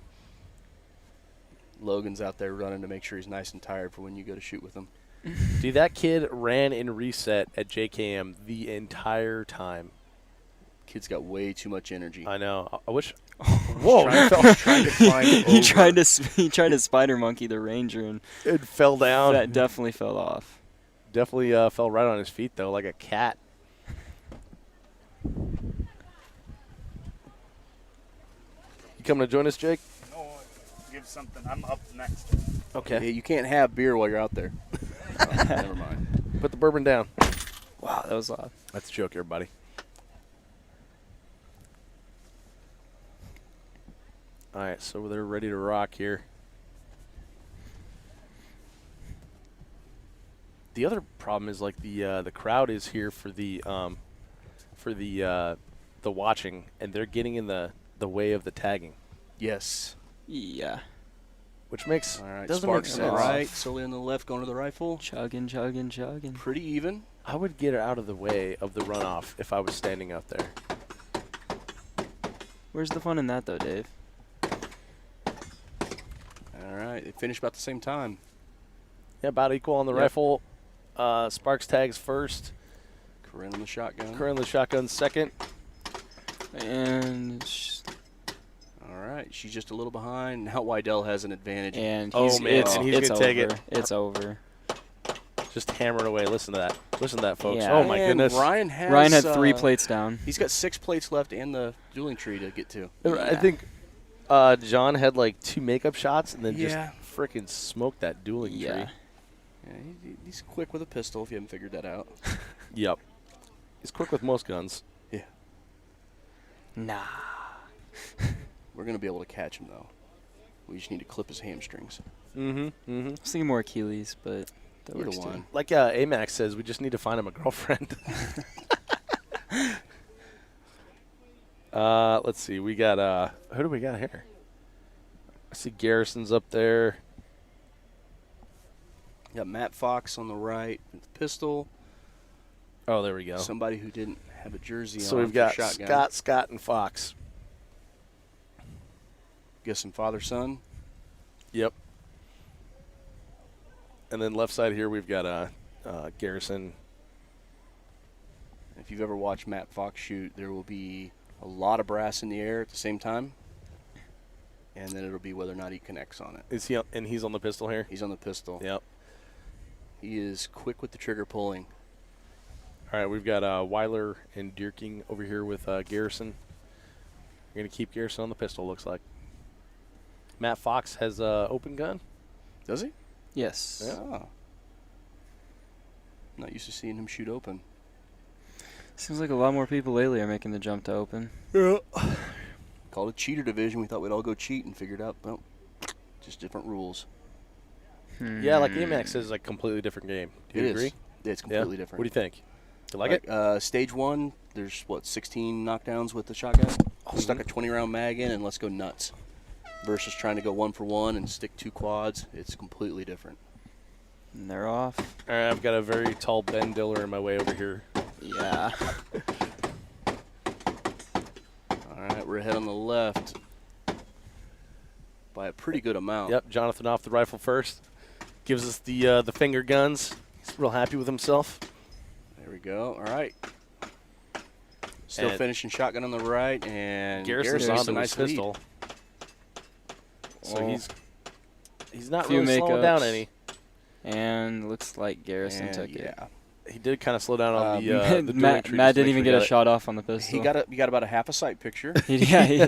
Logan's out there running to make sure he's nice and tired for when you go to shoot with him. Dude, that kid ran in reset at JKM the entire time. Kid's got way too much energy. I know. I wish. Whoa! Trying to climb he over. he tried to spider monkey the Ranger and It fell down. that definitely fell off. Definitely fell right on his feet, though, like a cat. You coming to join us, Jake? No, give something. I'm up next. Okay. Yeah, you can't have beer while you're out there. Oh, never mind. Put the bourbon down. Wow, that was loud. That's a joke, everybody. All right, so they're ready to rock here. The other problem is like the crowd is here for the watching, and they're getting in the way of the tagging, Yes. Yeah. which makes All right. doesn't make Sparks on the sense. right, Sully on the left, going to the rifle. Chugging. Pretty even. I would get out of the way of the runoff if I was standing out there. Where's the fun in that, though, Dave? All right. They finished about the same time. Yeah, about equal on the Yep. rifle. Sparks tags first. Corinne on the shotgun. Corinne the shotgun second. And All right. She's just a little behind. Now Wydell has an advantage. Oh, he's man, it's, and he's it's gonna take it. over. It's over. Just hammering away. Listen to that. Listen to that, folks. Yeah. Oh, my And goodness. Ryan has. Ryan had 3 plates down. He's got 6 plates left and the dueling tree to get to. I Yeah. think John had like 2 makeup shots and then Yeah. just freaking smoked that dueling Yeah. tree. Yeah, he's quick with a pistol if you haven't figured that out. Yep. He's quick with most guns. Yeah. Nah. We're going to be able to catch him, though. We just need to clip his hamstrings. Mm-hmm. Mm-hmm. I was thinking more Achilles, but that Either works too. one. Like Amax says, we just need to find him a girlfriend. Let's see. We got who do we got here? I see Garrison's up there. Got Matt Fox on the right with the pistol. Oh, there we go. Somebody who didn't have a jersey So on. we've for got shotgun. Scott, and Fox. Guessing father-son. Yep. And then left side here we've got Garrison. If you've ever watched Matt Fox shoot, there will be a lot of brass in the air at the same time. And then it'll be whether or not he connects on it. Is he? And he's on the pistol here. He's on the pistol. Yep. He is quick with the trigger pulling. All right, we've got Weiler and Dierking over here with Garrison. We're gonna keep Garrison on the pistol. Looks like. Matt Fox has open gun. Does he? Yes. Yeah. Oh. Not used to seeing him shoot open. Seems like a lot more people lately are making the jump to open. Yeah. Called it cheater division. We thought we'd all go cheat and figured out, well, just different rules. Yeah, like Amax is like a completely different game. Do you It agree? is. Yeah, it's completely different. What do you think? You like it? Stage 1, there's, 16 knockdowns with the shotgun? Stuck a 20-round mag in and let's go nuts. Versus trying to go 1 for 1 and stick 2 quads. It's completely different. And they're off. All right, I've got a very tall Ben Diller in my way over here. Yeah. All right, we're ahead on the left by a pretty good amount. Yep, Jonathan off the rifle first. Gives us the finger guns. He's real happy with himself. There we go. All right. Still And finishing shotgun on the right, and Garrison's Garrison's on a to nice his pistol. lead. So Oh. he's not Few really slowing down makeups. any. And looks like Garrison And took it. yeah. He did kind of slow down on the dueling Matt, tree Matt just to didn't make even sure get a he shot off on the pistol. He got about a half a sight picture. yeah,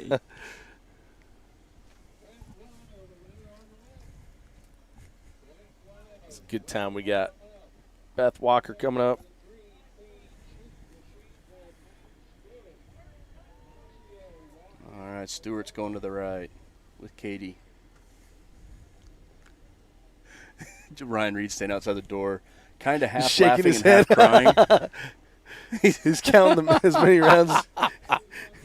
It's a good time. We got Beth Walker coming up. All right, Stewart's going to the right with Katie. Ryan Reed staying outside the door, kind of half Shaking laughing his and half head. crying. He's counting them as many rounds.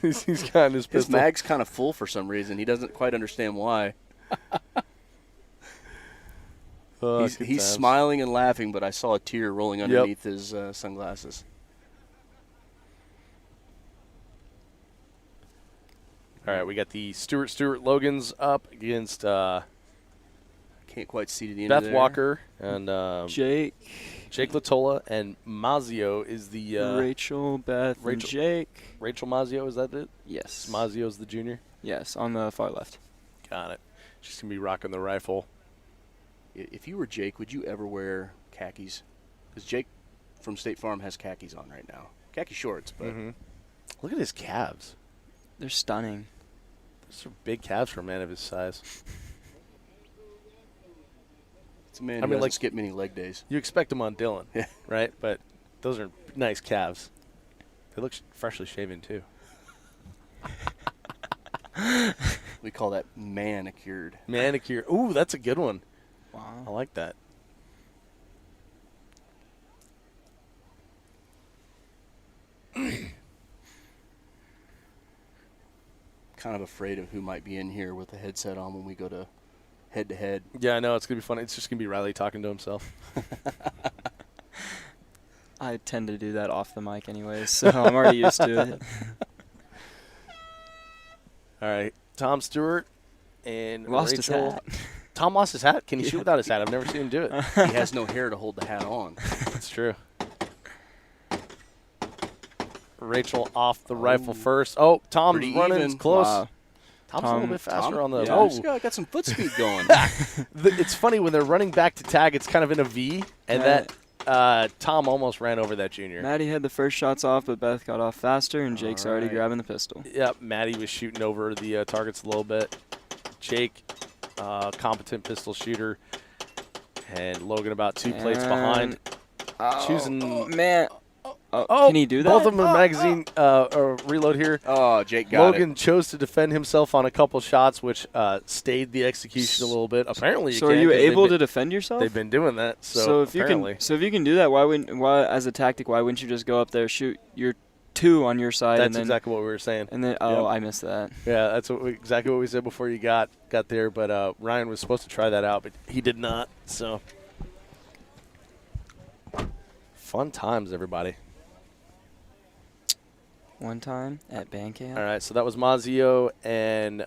He's counting his His pistol. mag's kind of full for some reason. He doesn't quite understand why. Oh, He's good times. smiling and laughing, but I saw a tear rolling underneath his sunglasses. All right, we got the Stewart Logans up against Can't quite see to the end Beth of there. Walker and Jake, Jake Latola, and Mazio is the Rachel, Beth, and Rachel- Jake. Rachel Mazio. Is that it? Yes. Mazio's the junior. Yes, on the far left. Got it. She's gonna be rocking the rifle. If you were Jake, would you ever wear khakis? Because Jake from State Farm has khakis on right now. Khaki shorts, but Look at his calves. They're stunning. Those are big calves for a man of his size. it's a man I who mean, doesn't like- skip many leg days. You expect them on Dylan, Yeah. right? But those are nice calves. They look freshly shaven too. We call that manicured. Manicure. Ooh, that's a good one. I Wow. like that. Kind of afraid of who might be in here with the headset on when we go to head-to-head. Yeah, I know. It's going to be funny. It's just going to be Riley talking to himself. I tend to do that off the mic anyways, so I'm already used to it. All right. Tom Stewart and Lost his Rachel. hat. Tom lost his hat? Can he shoot without his hat? I've never seen him do it. He has no hair to hold the hat on. That's true. Rachel off the rifle first. Oh, Tom's Pretty running. even. It's close. Wow. Tom's a little Tom- bit faster Tom? on the. Yeah, Oh, he's got some foot speed going. it's funny when they're running back to tag. It's kind of in a V, and Right. that Tom almost ran over that junior. Maddie had the first shots off, but Beth got off faster, and Jake's already Alright. grabbing the pistol. Yep, Maddie was shooting over the targets a little bit. Jake, competent pistol shooter, and Logan about 2 plates behind. Choosing. Oh, man. Oh, Oh, can he do that? Both of them are magazine reload here. Oh, Jake got Logan chose to defend himself on a couple shots, which stayed the execution a little bit. Apparently, So are you able to defend yourself? They've been doing that. So, if you apparently. can, if you can do that, why as a tactic, why wouldn't you just go up there, shoot your two on your side, That's and then exactly what we were saying. Yep. I missed that. Yeah, that's exactly what we said before you got there. But Ryan was supposed to try that out, but he did not. So fun times, everybody. One time at band camp. All right, so that was Mazio and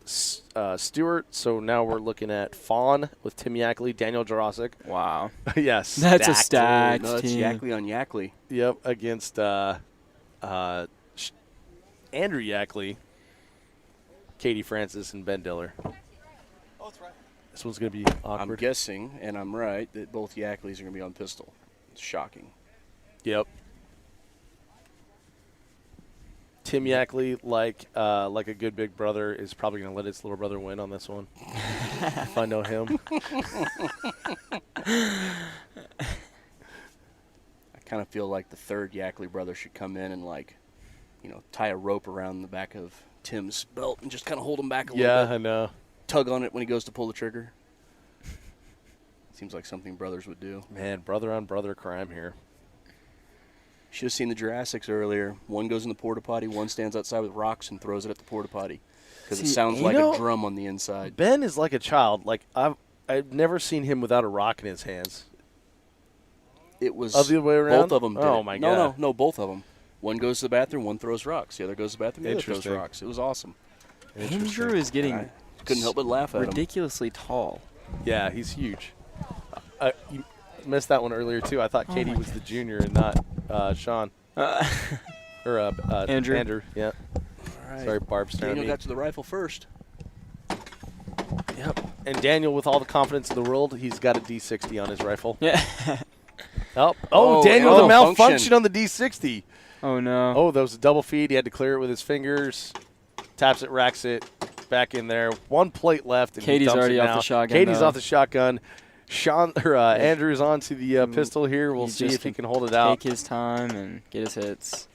Stewart. So now we're looking at Fawn with Tim Yackley, Daniel Jurasic. Wow. Yes, That's a stacked No, it's team. Yackley on Yackley. Yep, against Andrew Yackley, Katie Francis, and Ben Diller. Oh, it's right. This one's going to be I'm awkward. guessing, and I'm right, that both Yackleys are going to be on pistol. It's shocking. Yep. Tim Yackley, like a good big brother, is probably going to let his little brother win on this one. If I know him. I kind of feel like the third Yackley brother should come in and, tie a rope around the back of Tim's belt and just kind of hold him back a little Yeah, bit. I know. Tug on it when he goes to pull the trigger. Seems like something brothers would do. Man, brother on brother crime here. Should have seen the Jurassics earlier. One goes in the porta potty, one stands outside with rocks and throws it at the porta potty because it See, sounds you like know- a drum on the inside. Ben is like a child. Like I've never seen him without a rock in his hands. It was Other way around? both of them. Did Oh, it. my No, God. no, both of them. One goes to the bathroom, one throws rocks. The other goes to the bathroom, the other throws Interesting. rocks. It was awesome. Andrew is getting I couldn't help but laugh at him. ridiculously tall. Yeah, he's huge. You missed that one earlier too. I thought Katie my was the junior and not Sean or Andrew. Andrew. Yeah. All right. Sorry, Barb. staring Daniel at me. got to the rifle first. Yep. And Daniel, with all the confidence in the world, he's got a D60 on his rifle. Yeah. Oh, Daniel with a malfunction. malfunction on the D60. Oh no. Oh, that was a double feed. He had to clear it with his fingers. Taps it, racks it, back in there. One plate left. And he Katie's dumps already it off now. the shotgun, Katie's though. off the shotgun. Andrew's onto the pistol here. We'll He's see just if he can hold it out. Take his time and get his hits.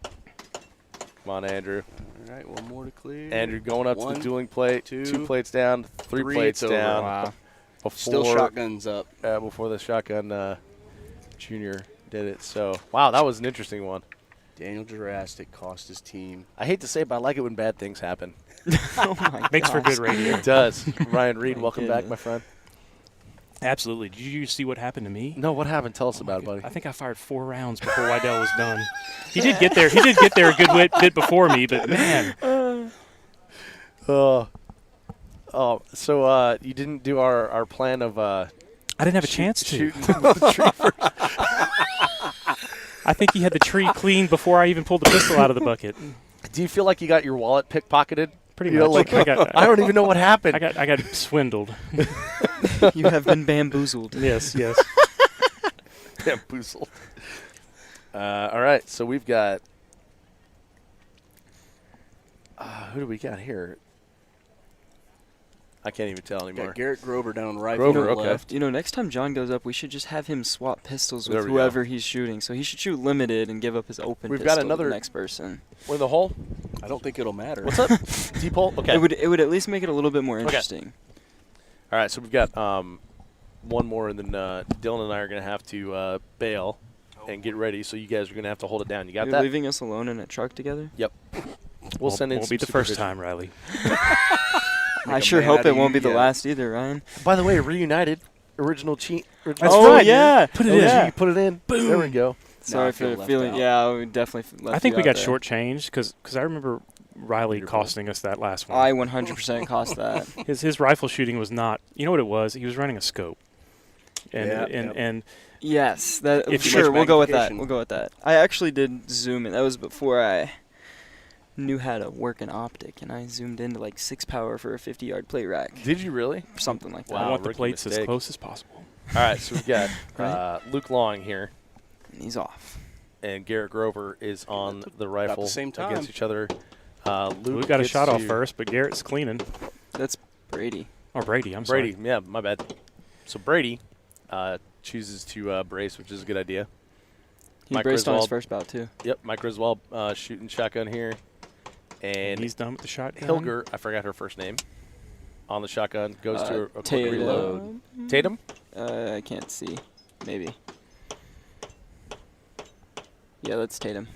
Come on, Andrew. All right, one more to clear. Andrew going up to One, the dueling plate. two, Two plates down. Three three, plates it's over. down. Wow. Before, Still shotguns up. before the shotgun junior did it. So, wow, that was an interesting one. Daniel Jurastic cost his team. I hate to say it, but I like it when bad things happen. Oh my Makes for good radio. It does. Ryan Reed, My welcome back, goodness. my friend. Absolutely. Did you see what happened to me? No, what happened? Tell us about it, buddy. I think I fired 4 rounds before Wydell was done. He did get there. He did get there a good bit before me, but man, So you didn't do our plan of I didn't have a chance to. shooting the tree first. I think he had the tree cleaned before I even pulled the pistol out of the bucket. Do you feel like you got your wallet pickpocketed? Pretty You know, much. like, I don't even know what happened. I got swindled. You have been bamboozled. Yes. Bamboozled. All right, so we've got who do we got here? I can't even tell anymore. Got Garrett Grover down on the rifle Grover, on the okay. left. You know, next time John goes up, we should just have him swap pistols There with we go. whoever he's shooting. So he should shoot limited and give up his open We've pistol got to another- the next person. We're in the hole. I don't think it'll matter. What's up? Deep hole. Okay. It would at least make it a little bit more interesting. All right, so we've got one more, and then Dylan and I are going to have to bail and get ready. So you guys are going to have to hold it down. You got You're that? leaving us alone in a truck together? Yep. We'll send in Won't some be the first supervision. time, Riley. I a sure man hope out it of won't you, be the yeah. last either, Ryan. By the way, reunited. Original cheat. That's Oh, right. yeah. Put it OG, in. Yeah. Put it in. Boom. There we go. Sorry I for feel the left feeling. out. Yeah, we definitely left I think you we out got there. shortchanged because I remember Riley Beautiful. costing us that last one. I 100% cost that. His rifle shooting was not. You know what it was? He was running a scope. And Yeah, and Yes, that If you sure. much We'll go with that. magnification. We'll go with that. I actually did zoom in. That was before I knew how to work an optic, and I zoomed into like 6 power for a 50-yard plate rack, Did you really? something like that. I Wow, want the rookie plates as mistake. close as possible. All right, so we've got Right. Luke Long here, And he's off. and Garrett Grover is on the rifle same time. against each other. Luke We got a gets shot off to- first, but Garrett's cleaning. That's Brady. Or Brady, I'm Brady, sorry. yeah, my bad. So Brady chooses to brace, which is a good idea. He Mike braced on his Griswold. first bout too. Yep, Mike Griswold shooting shotgun here. And He's done with the shotgun. Hilger, I forgot her first name, on the shotgun, goes to a quick Tatum. reload. Tatum? I can't see. Maybe. Yeah, that's Tatum.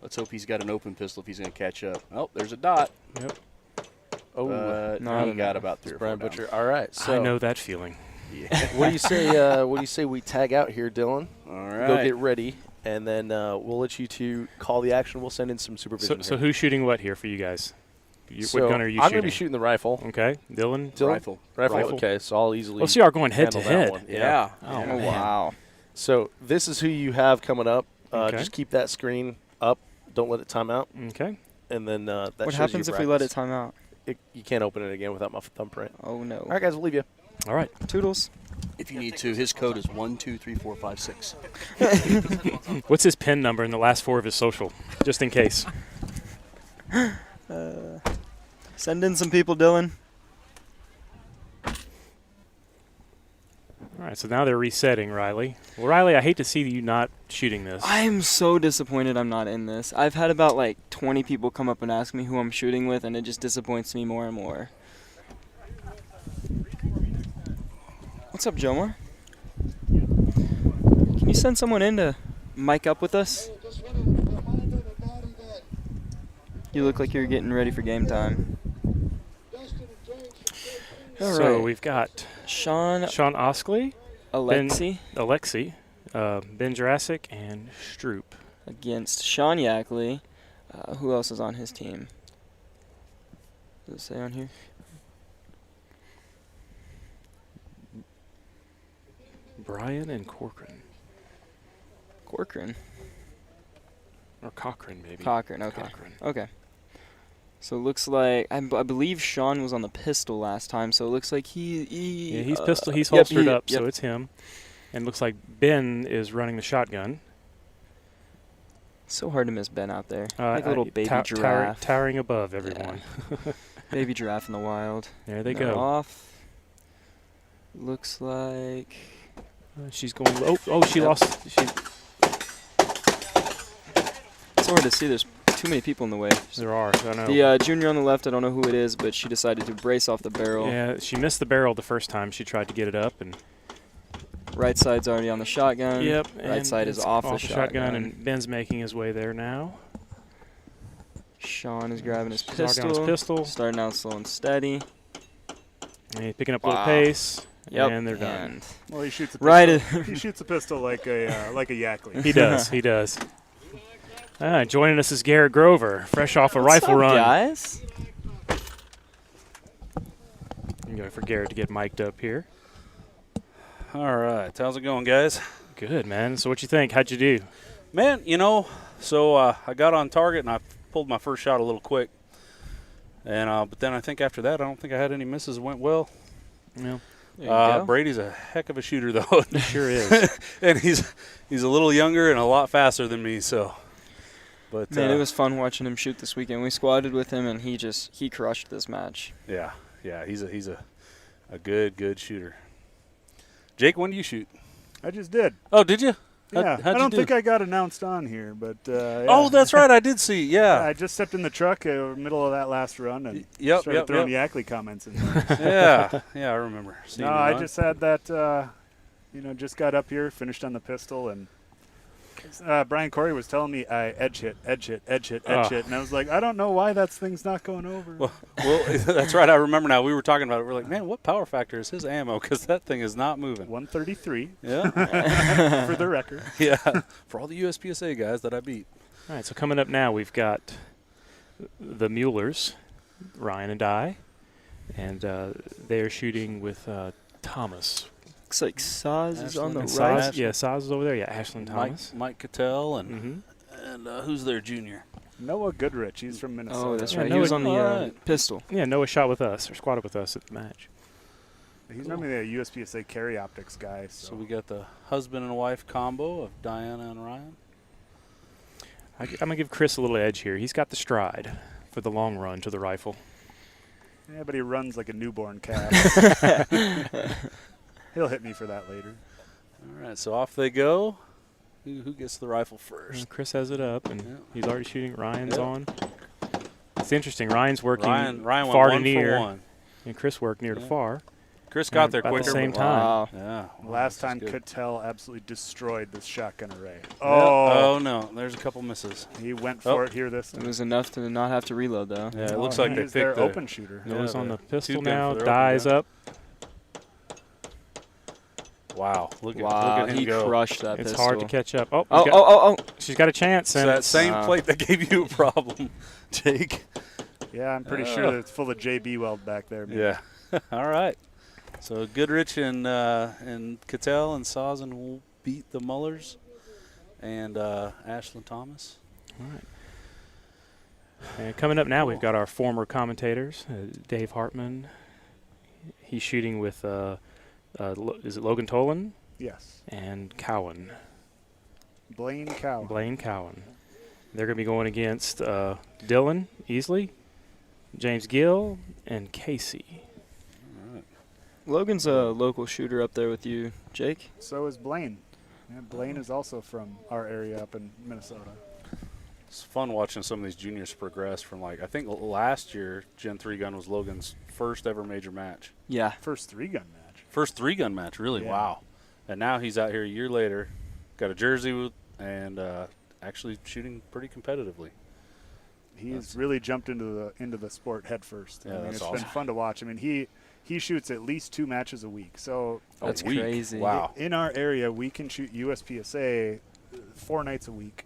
Let's hope he's got an open pistol if he's going to catch up. Oh, there's a dot. Yep. Oh, No, he no, got no. about 3 or 4 Brian down. Butcher. All right, so I know that feeling. Yeah. what do you say? What do you say we tag out here, Dylan? All Go right. get ready, and then we'll let you two call the action. We'll send in some supervision. So here. who's shooting what here for you guys? So what gun are you I'm shooting? going to be shooting the rifle. Okay, Dylan. Dylan? Rifle. Rifle. Rifle. Okay, so I'll easily. Let's see, are going head to handle that head. one. Yeah. Oh, Oh, man. wow. So this is who you have coming up. Okay. Just keep that screen up. Don't let it time out. Okay. And then that What shows happens you if we let it practice. time out? You can't open it again without my thumbprint. Oh, no. All right, guys, we'll leave you. All right. Toodles. If you need to, his code is 123456. What's his PIN number and the last 4 of his social, just in case? Send in some people, Dylan. All right, so now they're resetting, Riley. Well, Riley, I hate to see you not shooting this. I am so disappointed I'm not in this. I've had about like 20 people come up and ask me who I'm shooting with, and it just disappoints me more and more. What's up, Jomar? Can you send someone in to mic up with us? You look like you're getting ready for game time. All So right. we've got Sean Sean Oskley, Alexi Alexi, Ben Jurassic, and Stroop. against Sean Yackley. Who else is on his team? Does it say on here? Brian and Corcoran. Corcoran. Or Cochran, maybe. Cochran, okay. Cochran. Okay. So it looks like I believe Sean was on the pistol last time. So it looks like he Yeah, he's pistol. He's yep, holstered he- up, yep. so it's him. And looks like Ben is running the shotgun. So hard to miss Ben out there, like a little baby tow- giraffe. towering above everyone. Baby giraffe in the wild. There they They're go. off. Looks like She's going. Oh, she Yep. lost. She. it's hard to see. There's too many people in the way. There are. I know. The junior on the left, I don't know who it is, but she decided to brace off the barrel. Yeah, she missed the barrel the first time she tried to get it up, and Right side's already on the shotgun. Yep. Right and side is it's off the shotgun. and Ben's making his way there now. Sean is grabbing his He's logging pistol. on his pistol. Starting out slow and steady. And he's picking up a little Wow. pace. Yep. And they're done. And Well, he shoots a pistol. right. He shoots a pistol like a Yackley. He does. He does. Joining us is Garrett Grover, fresh off a rifle run. guys. I'm going for Garrett to get mic'd up here. All right. How's it going, guys? Good, man. So what you think? How'd you do? Man, so I got on target and I pulled my first shot a little quick. And but then I think after that, I don't think I had any misses. It went well. Yeah. There you go. Brady's a heck of a shooter, though. He sure is. And he's a little younger and a lot faster than me. So, but Man, it was fun watching him shoot this weekend. We squatted with him, and he crushed this match. yeah. He's a good shooter. Jake, when do you shoot? I just did. Oh, did you? Yeah, How'd I you don't do? think I got announced on here, but yeah. Oh, that's right. I did see. Yeah, Yeah. I just stepped in the truck middle of that last run and Yep, started yep, throwing yep. Yackley comments in there. Yeah, I remember. seeing No, you I run. just had that, just got up here, finished on the pistol, and Brian Corey was telling me I edge hit, and I was like, I don't know why that thing's not going over. Well, that's right. I remember now. We were talking about it. We're like, man, what power factor is his ammo? Because that thing is not moving. 133 Yeah. for the record. Yeah. For all the USPSA guys that I beat. All right, so coming up now, we've got the Muellers, Ryan and I, and they are shooting with Thomas. Looks like Saz is on the Ashland right. and Saz, yeah, Saz is over there. Yeah, Ashland Thomas. Mike Cattell and Mm-hmm. who's their junior? Noah Goodrich, he's from Minnesota. Oh, that's Yeah, right. no, He was it- on the alright. pistol. Yeah, Noah shot with us, or squatted with us at the match. He's normally a USPSA carry optics guy. So we got the husband and wife combo of Diana and Ryan. I'm going to give Chris a little edge here. He's got the stride for the long run to the rifle. Yeah, but he runs like a newborn calf. He'll hit me for that later. All right, so off they go. Who gets the rifle first? Chris has it up, and Yeah. he's already shooting. Ryan's Yep. on. It's interesting. Ryan's working Ryan went far to 1 near, for 1. and Chris worked near to Yeah. far. Chris got there About the quicker. same but- time. Wow. Yeah. Last this time, is good. Cattell absolutely destroyed this shotgun array. Yeah. Oh, Oh no, there's a couple misses. he went Oh. for it here this It time. was enough to not have to reload, though. Yeah, it looks like they he's their picked the open shooter. Yeah, Noah's on the the pistol two gun now. for their Dies open gun. up. Wow, look Wow, at him he go. crushed that It's pistol. hard to catch up. Oh, Oh, he's got- oh, oh, she's got a chance. So And that same Wow. plate that gave you a problem, Jake. Yeah, I'm pretty Oh. sure that it's full of JB weld back there. Man. Yeah. All right. So Goodrich and Cattell and Sazin will beat the Mullers and Ashland Thomas. All right. And coming up now, we've got our former commentators, Dave Hartman. He's shooting with, is it Logan Tolan? Yes. And Cowan, Blaine Cow. Blaine Cowan. They're going to be going against Dylan Easley, James Gill, and Casey. Logan's a local shooter up there with you, Jake. So is Blaine. Yeah, Blaine is also from our area up in Minnesota. It's fun watching some of these juniors progress from I think last year Gen 3 gun was Logan's first ever major match. Yeah. First 3-gun match. First 3-gun match, really. Yeah. Wow. And now he's out here a year later, got a jersey with, and actually shooting pretty competitively. He's really jumped into the sport head first. Yeah, I mean, that's it's awesome. been fun to watch. I mean, he shoots at least 2 matches a week. So That's a week. crazy. Wow. in our area, we can shoot USPSA 4 nights a week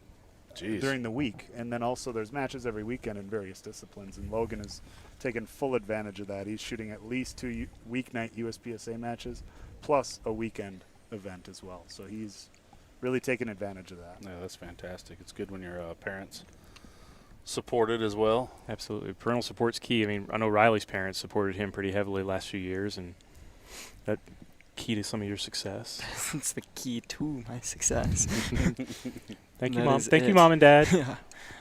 Jeez. during the week. And then also there's matches every weekend in various disciplines. And Logan has taken full advantage of that. He's shooting at least 2 weeknight USPSA matches plus a weekend event as well. So he's really taken advantage of that. Yeah, that's fantastic. It's good when your parents support it as well. Absolutely. Parental support's key. I mean, I know Riley's parents supported him pretty heavily the last few years, and that key to some of your success. It's the key to my success. Thank you, That Mom. is Thank you, it. Mom and Dad. Yeah.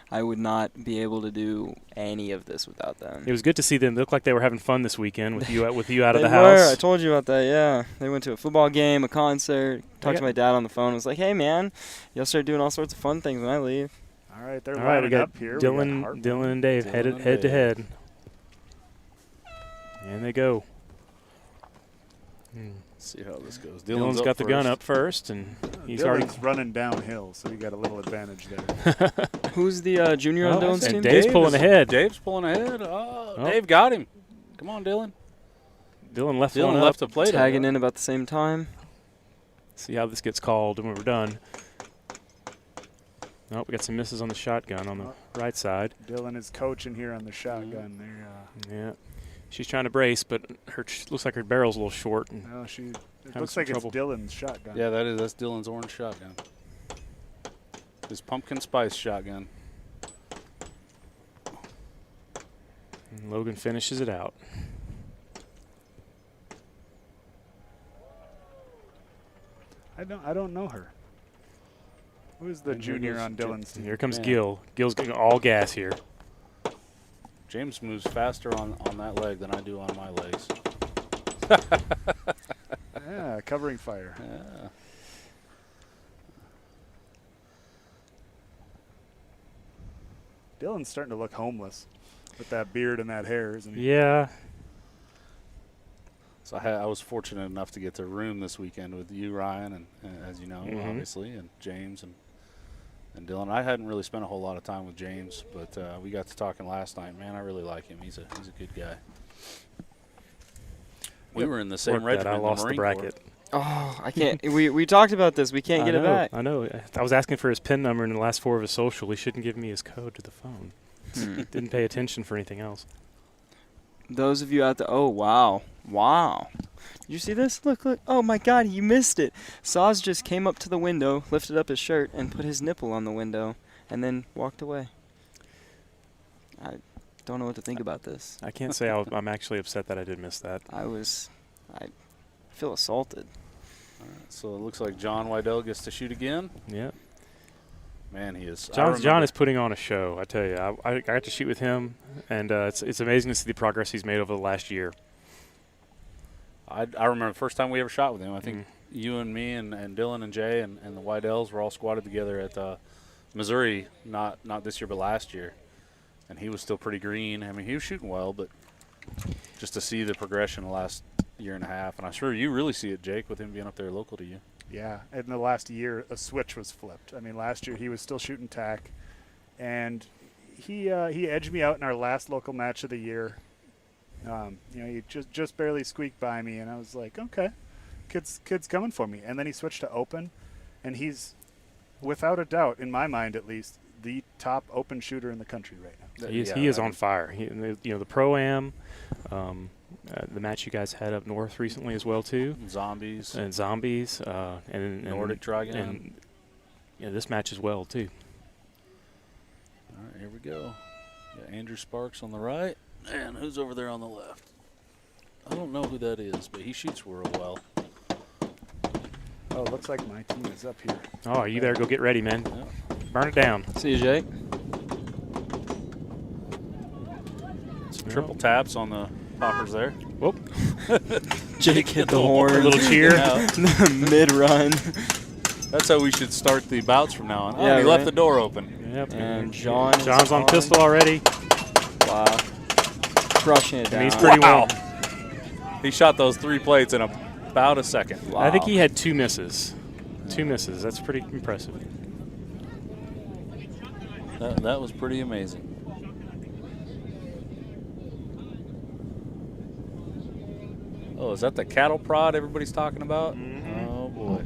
I would not be able to do any of this without them. It was good to see them. They looked like they were having fun this weekend with you out of They the were. I house. told you about that, yeah. They went to a football game, a concert, talked got- to my dad on the phone. Was like, hey, man, y'all start doing all sorts of fun things when I leave. All right, they're All right, we lining got up here. We got Dylan, Hartman. Dylan and Dave Dylan head and to Dave. head. And they go. See how this goes. Dylan's got the gun up first, and he's Dylan's running downhill, so you got a little advantage there. Who's the junior on Dylan's team? And Dave's pulling ahead. Dave's pulling ahead. Oh, Dave got him. Come on, Dylan. Dylan left a play. Tagging in about the same time. See how this gets called when we're done. Oh, we got some misses on the shotgun on the right side. Dylan is coaching here on the shotgun. Yeah. She's trying to brace, but looks like her barrel's a little short. No, it looks like it's Dylan's shotgun. Yeah, that's Dylan's orange shotgun. His pumpkin spice shotgun. And Logan finishes it out. I don't know her. Who's the junior on Dylan's team? Here comes Gil. Gil's getting all gas here. James moves faster on that leg than I do on my legs. Yeah, covering fire. Yeah. Dylan's starting to look homeless with that beard and that hair, isn't he? Yeah. So I was fortunate enough to get to room this weekend with you, Ryan, and as you know, obviously, and James and Dylan. I hadn't really spent a whole lot of time with James, but we got to talking last night. Man, I really like him. He's a good guy. We were in the same regiment. I lost the bracket. Oh, I can't. we talked about this. We can't get it back. I know. I was asking for his PIN number and the last 4 of his social. He shouldn't give me his code to the phone. Didn't pay attention for anything else. Those of you out there, oh, wow. Did you see this? Look. Oh, my God, you missed it. Saz just came up to the window, lifted up his shirt, and put his nipple on the window, and then walked away. I don't know what to think about this. I can't say I'm actually upset that I did miss that. I feel assaulted. All right, so it looks like John Wydell gets to shoot again. Yeah. Man, he is. John is putting on a show, I tell you. I got to shoot with him, and it's amazing to see the progress he's made over the last year. I remember the first time we ever shot with him. I think you and me and Dylan and Jay and the Wydells were all squatted together at Missouri, not this year but last year. And he was still pretty green. I mean, he was shooting well, but just to see the progression the last year and a half. And I'm sure you really see it, Jake, with him being up there local to you. Yeah, in the last year, a switch was flipped. I mean, last year he was still shooting tack, and he edged me out in our last local match of the year. He just barely squeaked by me, and I was like, okay, kid's coming for me. And then he switched to open, and he's, without a doubt, in my mind at least, the top open shooter in the country right now. He is on fire. The Pro-Am, the match you guys had up north recently as well too. Zombies. And Nordic Dragon. And this match as well too. All right, here we go. Got Andrew Sparks on the right, and who's over there on the left? I don't know who that is, but he shoots real well. Oh, it looks like my team is up here. Oh, are you there? Go get ready, man. Yeah. Burn it down. See you, Jake. Some triple taps on the poppers there. Whoop. Jake hit the horn. A little cheer. Mid-run. That's how we should start the bouts from now on. Yeah, he left the door open. Yep. And John's on pistol already. Wow. Crushing it down. And he's pretty well. He shot those 3 plates in about a second. Wow. I think he had 2 misses. 2 misses. That's pretty impressive. That was pretty amazing. Oh, is that the cattle prod everybody's talking about? Mm-hmm. Oh, boy.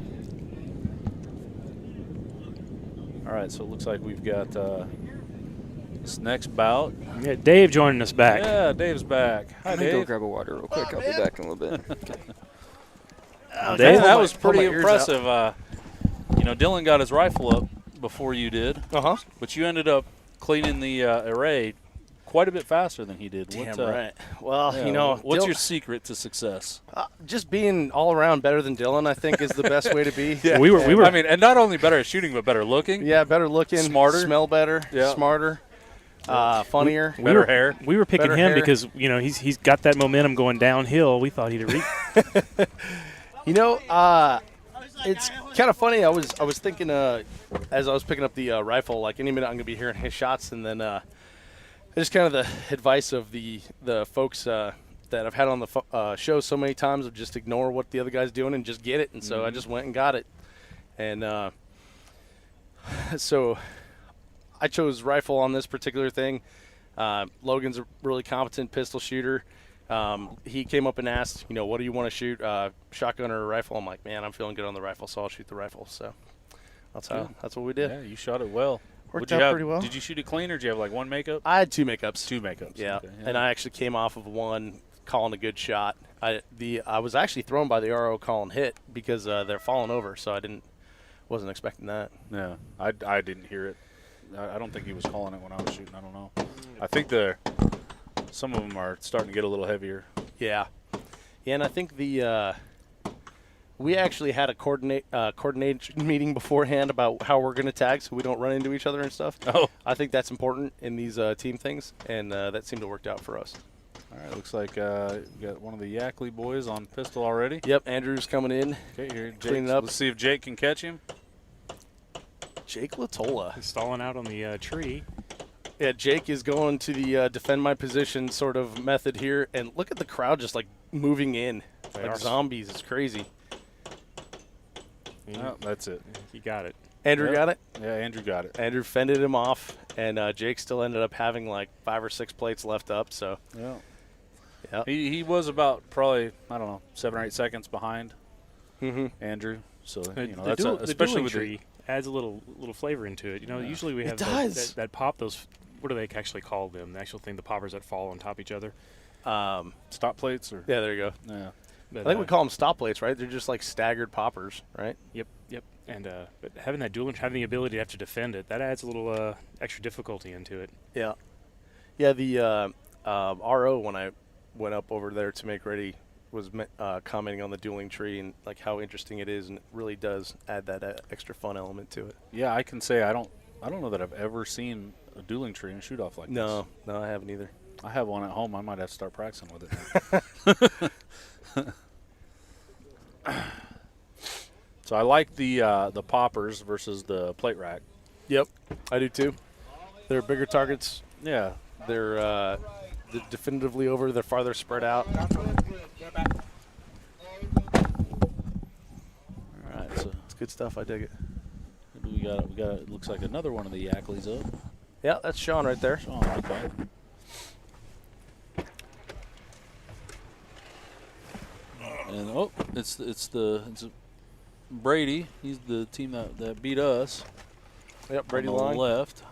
All right, so it looks like we've got this next bout. Yeah, Dave joining us back. Yeah, Dave's back. Hi, Let me Dave. go grab a water real quick. I'll be back in a little bit. Dave, that was pretty impressive. Dylan got his rifle up before you did. But you ended up cleaning the array quite a bit faster than he did. Damn right. Well, what's your secret to success? Just being all around better than Dylan, I think, is the best way to be. Yeah. We were. I mean, and not only better at shooting, but better looking. Yeah, better looking, smarter, smell better, smarter, funnier, better hair. We were picking him because he's got that momentum going downhill. We thought he'd reach. It's kind of funny. I was thinking as I was picking up the rifle, like any minute I'm gonna be hearing his shots, and then just kind of the advice of the folks that I've had on the show so many times of just ignore what the other guy's doing and just get it. And so I just went and got it. And so I chose rifle on this particular thing. Logan's a really competent pistol shooter. He came up and asked, what do you want to shoot, shotgun or a rifle? I'm like, man, I'm feeling good on the rifle, so I'll shoot the rifle. So that's what we did. Yeah, you shot it well. Worked What'd you out have? pretty well. Did you shoot it clean, or did you have like one makeup? I had 2 makeups. 2 makeups. Yeah. Okay, And I actually came off of one calling a good shot. I was actually thrown by the RO calling hit because they're falling over, so wasn't expecting that. Yeah, I didn't hear it. I don't think he was calling it when I was shooting. I don't know. I think some of them are starting to get a little heavier. Yeah, and I think we actually had a coordination meeting beforehand about how we're going to tag so we don't run into each other and stuff. Oh. I think that's important in these team things, and that seemed to work out for us. All right, looks like you got one of the Yackley boys on pistol already. Yep, Andrew's coming in. Okay, here, Cleaning up. Let's see if Jake can catch him. Jake Latola. He's stalling out on the tree. Yeah, Jake is going to the defend my position sort of method here, and look at the crowd just like moving in like zombies. It's crazy. Oh, that's it. He got it. Andrew got it? Yeah, Andrew got it. Andrew fended him off, and Jake still ended up having like 5 or 6 plates left up. So yeah, he was about probably 7 or 8 seconds behind Andrew. So that's especially with tree adds a little flavor into it. Usually we have that pop. Those, what do they actually call them? The actual thing, the poppers that fall on top of each other. Stop plates, or yeah, there you go. Yeah. But, I think we call them stop plates, right? They're just like staggered poppers, right? Yep. And but having that dual, having the ability to have to defend it, that adds a little extra difficulty into it. Yeah. Yeah, the RO, when I went up over there to make ready, was commenting on the dueling tree and like how interesting it is, and it really does add that extra fun element to it. Yeah, I can say I don't know that I've ever seen a dueling tree and shoot off like this. No, I haven't either. I have one at home. I might have to start practicing with it. So I like the poppers versus the plate rack. Yep, I do too. They're bigger targets. Yeah, they're definitively over. They're farther spread out. All right, so it's good stuff. I dig it. We got it looks like another one of the Yackleys up. Yeah, that's Sean right there. Sean, okay. And it's Brady. He's the team that beat us. Yep, Brady on the Long left.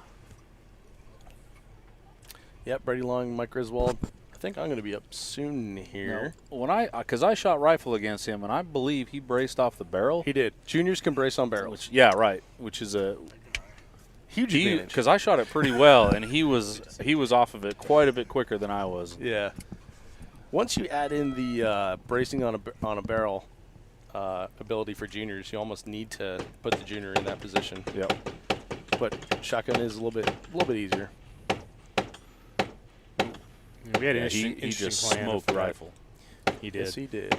Yep, Brady Long, Mike Griswold. I think I'm going to be up soon here. No, when because I shot rifle against him, and I believe he braced off the barrel. He did. Juniors can brace on barrels. Which is a huge advantage. Because I shot it pretty well, and he was off of it quite a bit quicker than I was. Yeah. Once you add in the bracing on a barrel ability for juniors, you almost need to put the junior in that position. Yep. But shotgun is a little bit easier. We had an he interesting just plan. smoked rifle. He did. Yes, he did.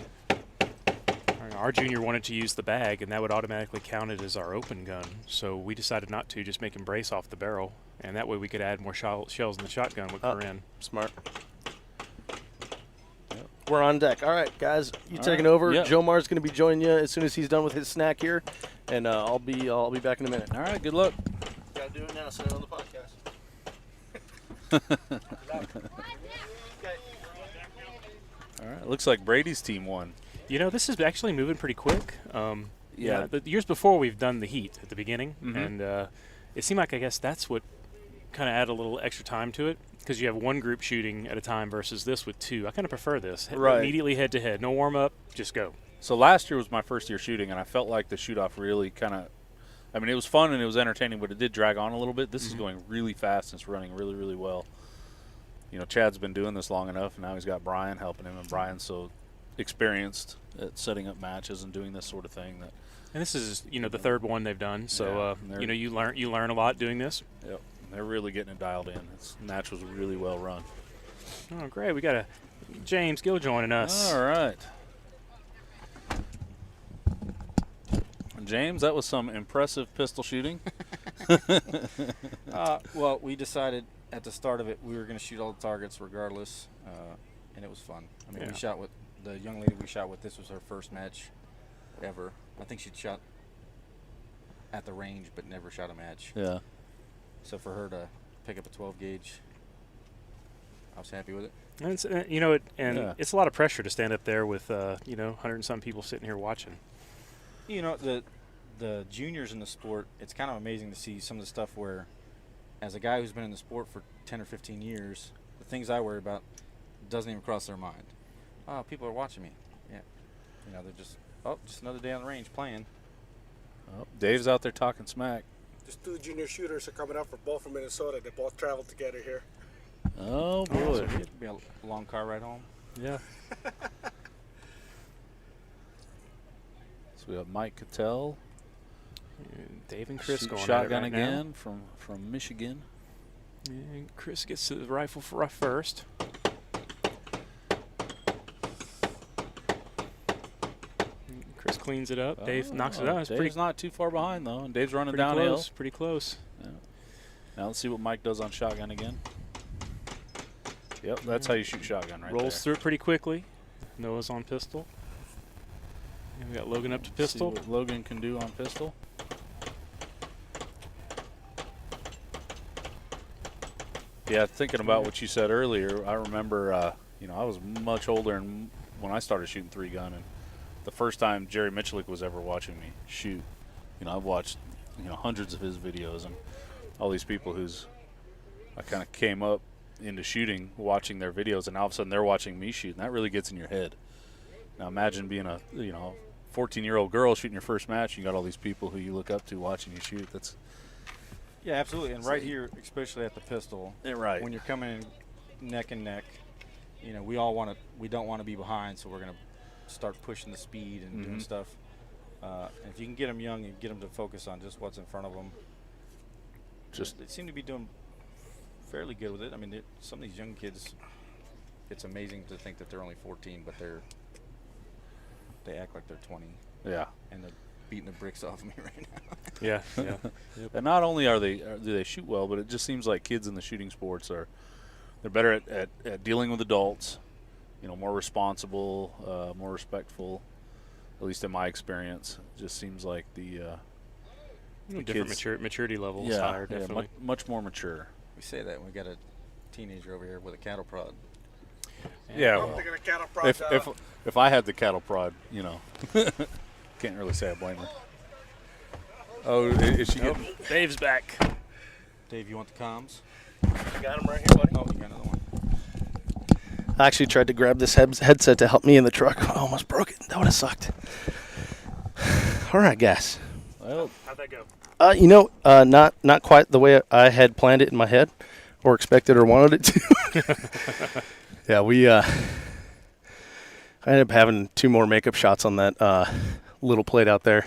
Our junior wanted to use the bag, and that would automatically count it as our open gun. So we decided not to, just make him brace off the barrel, and that way we could add more shells in the shotgun with her in. Smart. Yep. We're on deck. All right, guys, you taking right. over. Yep. Joe Mar's going to be joining you as soon as he's done with his snack here, and I'll be back in a minute. All right, good luck. Got to do it now. Send it on the podcast. All right, looks like Brady's team won. This is actually moving pretty quick. Yeah. The years before we've done the heat at the beginning, Mhm. and it seemed like, I guess that's what kind of add a little extra time to it, because you have one group shooting at a time versus this with 2. I kind of prefer this. Right. Immediately head to head. No warm up, just go. So last year was my first year shooting, and I felt like the shoot-off really kind of – it was fun and it was entertaining, but it did drag on a little bit. This is going really fast and it's running really, really well. Chad's been doing this long enough, and now he's got Brian helping him, and Brian's so experienced at setting up matches and doing this sort of thing. And this is, the third one they've done, so, you learn a lot doing this. Yep, they're really getting it dialed in. This match was really well run. Oh, great. We got James Gill joining us. All right. James, that was some impressive pistol shooting. Well, we decided at the start of it we were going to shoot all the targets regardless, and it was fun. I mean, Yeah. we shot with the young lady we shot with. This was her first match ever. I think she'd shot at the range, but never shot a match. Yeah. So for her to pick up a 12 gauge, I was happy with it. And it's, it's a lot of pressure to stand up there with 100 and some people sitting here watching. You know, the juniors in the sport, it's kind of amazing to see some of the stuff where, as a guy who's been in the sport for 10 or 15 years, the things I worry about doesn't even cross their mind. Oh, people are watching me. Yeah. They're just another day on the range playing. Oh, Dave's out there talking smack. There's 2 junior shooters are coming up both from Minnesota. They both traveled together here. Oh, boy. So it'd be a long car ride home. Yeah. So we have Mike Cattell. And Dave and Chris going shotgun at it right again from Michigan. And Chris gets the rifle for first. Chris cleans it up. Dave knocks it out. It's Dave's not too far behind, though. And Dave's running pretty downhill. close. Pretty close. Yeah. Now let's see what Mike does on shotgun again. Yep, that's how you shoot shotgun right Rolls there. through it pretty quickly. Noah's on pistol. And we got Logan up to pistol. See what Logan can do on pistol. Yeah, thinking about what you said earlier, I remember, I was much older when I started shooting 3-gun, and the first time Jerry Michalik was ever watching me shoot, I've watched, hundreds of his videos, and all these people I kind of came up into shooting, watching their videos, and now all of a sudden they're watching me shoot, and that really gets in your head. Now imagine being a 14-year-old girl shooting your first match. You got all these people who you look up to watching you shoot. Yeah, absolutely. And right here, especially at the pistol, right. When you're coming in neck and neck, we don't want to be behind, so we're going to start pushing the speed and doing stuff. And if you can get them young and get them to focus on just what's in front of them, they seem to be doing fairly good with it. I mean, some of these young kids, it's amazing to think that they're only 14, but they act like they're 20. Yeah. And they're beating the bricks off me right now. Yeah. Yep. And not only do they shoot well, but it just seems like kids in the shooting sports they're better at dealing with adults, more responsible, more respectful, at least in my experience. It just seems like the different kids, maturity level is higher, definitely. Much more mature. We say that when we got a teenager over here with a cattle prod. Yeah, I'm well, thinking of cattle prod. if I had the cattle prod, can't really say I blame her. Oh, is she getting? Dave's back. Dave, you want the comms? I got him right here, buddy. Oh, you got another one. I actually tried to grab this headset to help me in the truck. I almost broke it. That would have sucked. All right, guys. Well, How'd that go? Not quite the way I had planned it in my head or expected or wanted it to. Yeah, I ended up having 2 more makeup shots on that little plate out there,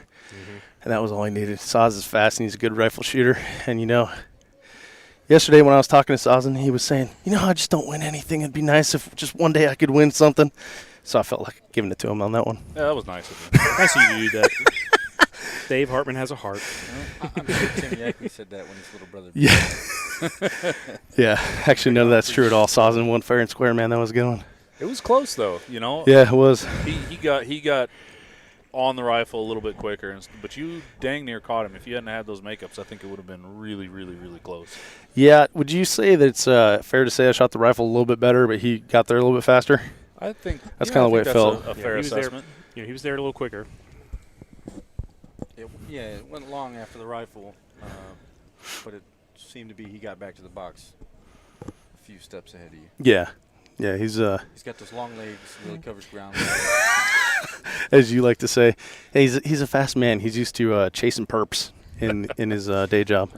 and that was all I needed. Saz is fast, and he's a good rifle shooter. And, yesterday when I was talking to Saz, he was saying, I just don't win anything. It'd be nice if just one day I could win something. So I felt like giving it to him on that one. yeah, that was nice of you. Nice of you to do that. Dave Hartman has a heart. I'm sure Tim Yakney said that when his little brother. Yeah. Yeah, actually, none of that's true at all. Saz in one fair and square, man. That was a good one. It was close though, Yeah, it was. He got on the rifle a little bit quicker, but you dang near caught him. If you hadn't had those makeups, I think it would have been really, really, really close. Yeah, would you say that it's fair to say I shot the rifle a little bit better, but he got there a little bit faster? I think that's kind of the way it felt. A fair assessment. He was there a little quicker. It went long after the rifle, but it seemed to be he got back to the box a few steps ahead of you. Yeah, he's got those long legs, really covers ground. As you like to say. He's a fast man. He's used to chasing perps in his day job.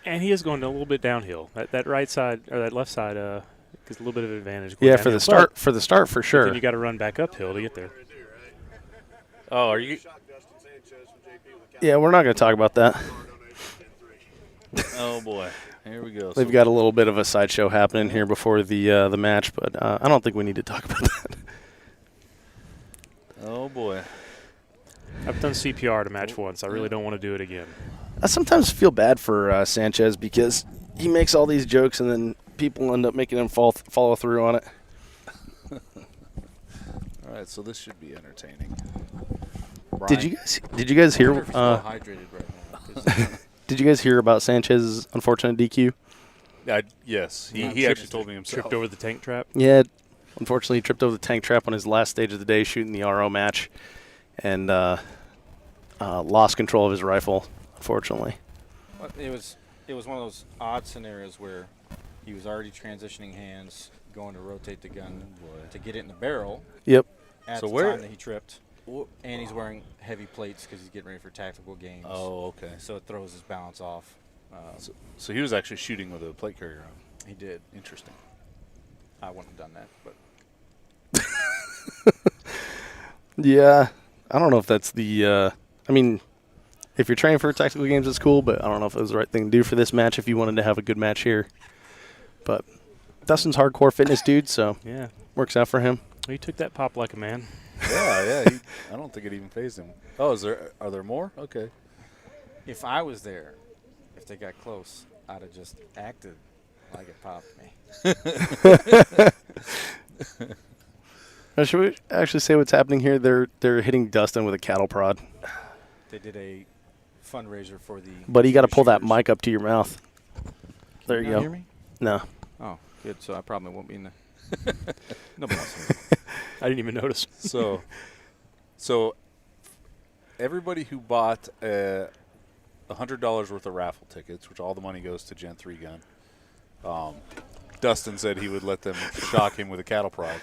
And he is going a little bit downhill. That right side or that left side gets a little bit of advantage. Yeah, for the start, for sure. Then you got to run back uphill to get there. Oh, are you? Yeah, we're not going to talk about that. Oh boy, here we go. They've got a little bit of a sideshow happening here before the match, but I don't think we need to talk about that. Oh boy, I've done CPR to match once. I really don't want to do it again. I sometimes feel bad for Sanchez because he makes all these jokes and then people end up making him follow through on it. All right, so this should be entertaining. Did you guys hear? He's well hydrated right now. 'Cause, Did you guys hear about Sanchez's unfortunate DQ? Yes, he actually told me himself. Tripped over the tank trap. Yeah, unfortunately, he tripped over the tank trap on his last stage of the day shooting the RO match, and lost control of his rifle. Unfortunately, Well, it was one of those odd scenarios where he was already transitioning hands, going to rotate the gun to get it in the barrel. Yep. At So the where- time that he tripped, and he's wearing heavy plates because he's getting ready for tactical games. Oh, okay. So it throws his balance off. So he was actually shooting with a plate carrier on. He did. Interesting. I wouldn't have done that, but Yeah, I don't know if that's the. I mean, if you're training for tactical games, it's cool, but I don't know if it was the right thing to do for this match if you wanted to have a good match here. But Dustin's hardcore fitness dude, so Yeah. works out for him. Well, he took that pop like a man. Yeah. I don't think it even phased him. Oh, are there more? Okay. if I was there, if they got close, I'd have just acted like it popped me. Should we actually say what's happening here? They're hitting Dustin with a cattle prod. They did a fundraiser for the. But you got to pull that shooters. mic up to your mouth. There you Not go. Hear me? No. Oh, good. So I probably won't be in the. Nobody else. I didn't even notice. So everybody who bought $100 worth of raffle tickets, which all the money goes to Gen 3 gun, Dustin said he would let them shock him with a cattle prod.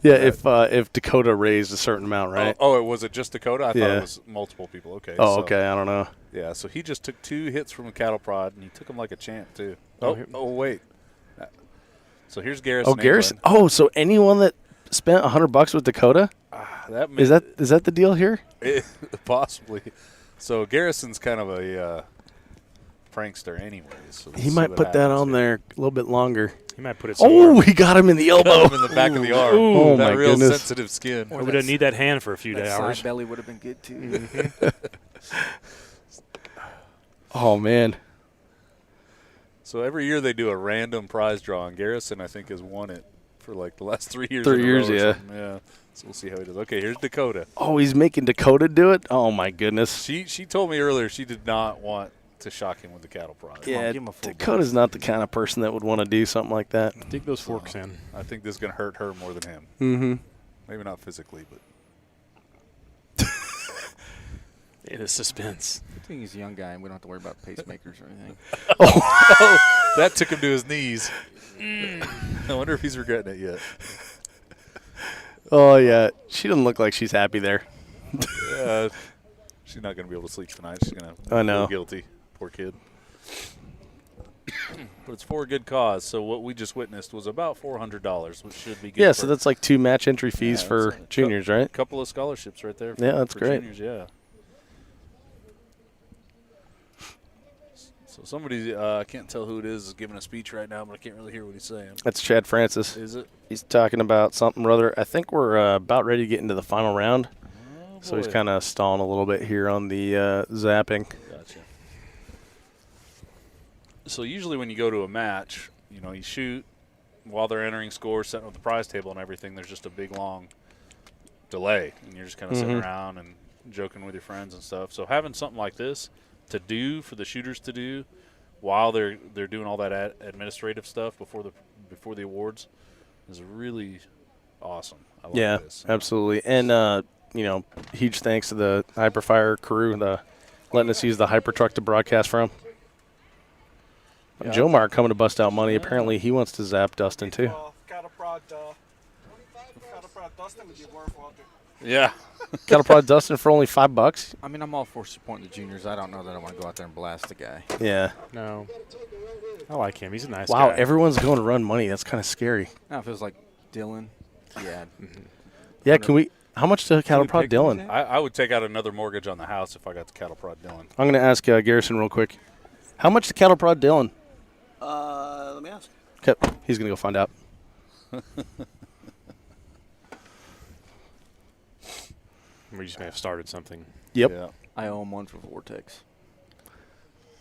Yeah, if Dakota raised a certain amount, right? Oh, was it just Dakota? I thought Yeah. it was multiple people. Okay. Oh, so- okay. I don't know. Yeah, so he just took 2 hits from a cattle prod, and he took them like a champ, too. Oh, Oh, wait. So here's Garrison. Oh, Garrison. Oh, so anyone that spent $100 with Dakota, That is that the deal here? possibly. So Garrison's kind of a prankster, anyways. So He let's might see what put that happens on here. there a little bit longer. He might put it Oh, somewhere. he got him in the elbow. Got him in the back of the arm. Oh, that my real goodness. sensitive skin. Or we don't need that hand for a few That hours. side belly would have been good too. Mm-hmm. Oh, man. So every year they do a random prize draw, and Garrison, I think, has won it for like the last 3 years. 3 in a years, row or yeah. something. Yeah. So we'll see how he does. Okay, here's Dakota. Oh, he's making Dakota do it? Oh, my goodness. She told me earlier she did not want to shock him with the cattle prod. Yeah, give him a full Dakota's not the kind of person that would want to do something like that. Dig those forks in. I think this is going to hurt her more than him. Mm-hmm. Maybe not physically, but It is suspense. I think he's a young guy, and we don't have to worry about pacemakers or anything. that took him to his knees. I wonder if he's regretting it yet. Oh, yeah. She doesn't look like she's happy there. She's not going to be able to sleep tonight. She's going to I know. feel guilty. Poor kid. But it's for a good cause. So what we just witnessed was about $400, which should be good. Yeah, for so that's like 2 match entry fees Yeah, for that's a juniors, right? couple of scholarships right there. Yeah, that's for great. Juniors, yeah. So somebody, I can't tell who it is giving a speech right now, but I can't really hear what he's saying. That's Chad Francis. Is it? He's talking about something or other. I think we're about ready to get into the final round. Oh, So he's boy. kind of stalling a little bit here on the zapping. Gotcha. So usually when you go to a match, you shoot while they're entering scores, setting up the prize table and everything. There's just a big long delay, and you're just kind of sitting around and joking with your friends and stuff. So having something like this to do for the shooters to do while they're doing all that administrative stuff before the awards is really awesome. I like Yeah, this. absolutely. And huge thanks to the Hyperfire crew, letting us use the Hyper truck to broadcast from. Yeah. Joe Mark coming to bust out money. Apparently, he wants to zap Dustin too. Cattle prod Dustin would be worthwhile. Yeah. Cattle prod Dustin for only $5. I mean, I'm all for supporting the juniors. I don't know that I want to go out there and blast the guy. Yeah. No. I like him. He's a nice Wow, guy. everyone's going to run money. That's kind of scary. Now, if it was like Dylan, yeah. Yeah, can we? How much to cattle prod Dylan? I would take out another mortgage on the house if I got the cattle prod Dylan. I'm going to ask Garrison real quick. How much to cattle prod Dylan? Let me ask. Okay, he's going to go find out. We just may have started something. Yep. Yeah. I owe him one for Vortex.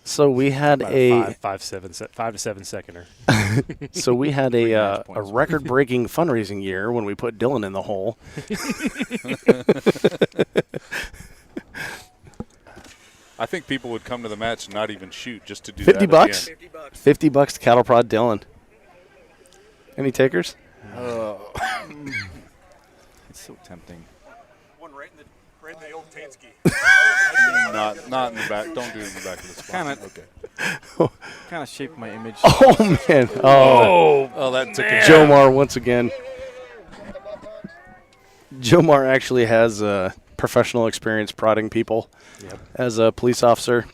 So we had About a 5 to 7 seconder. so we had Three match a points. record-breaking fundraising year when we put Dylan in the hole. I think people would come to the match and not even shoot just to do 50 that. bucks? At the end. $50 to cattle prod Dylan. Any takers? It's so tempting. One right in the old Tainski. Not in the back. Don't do it in the back of the spot. Okay. Kind of shaped my image. Oh, man. Oh, that took a Jomar once again. Jomar actually has professional experience prodding people as a police officer.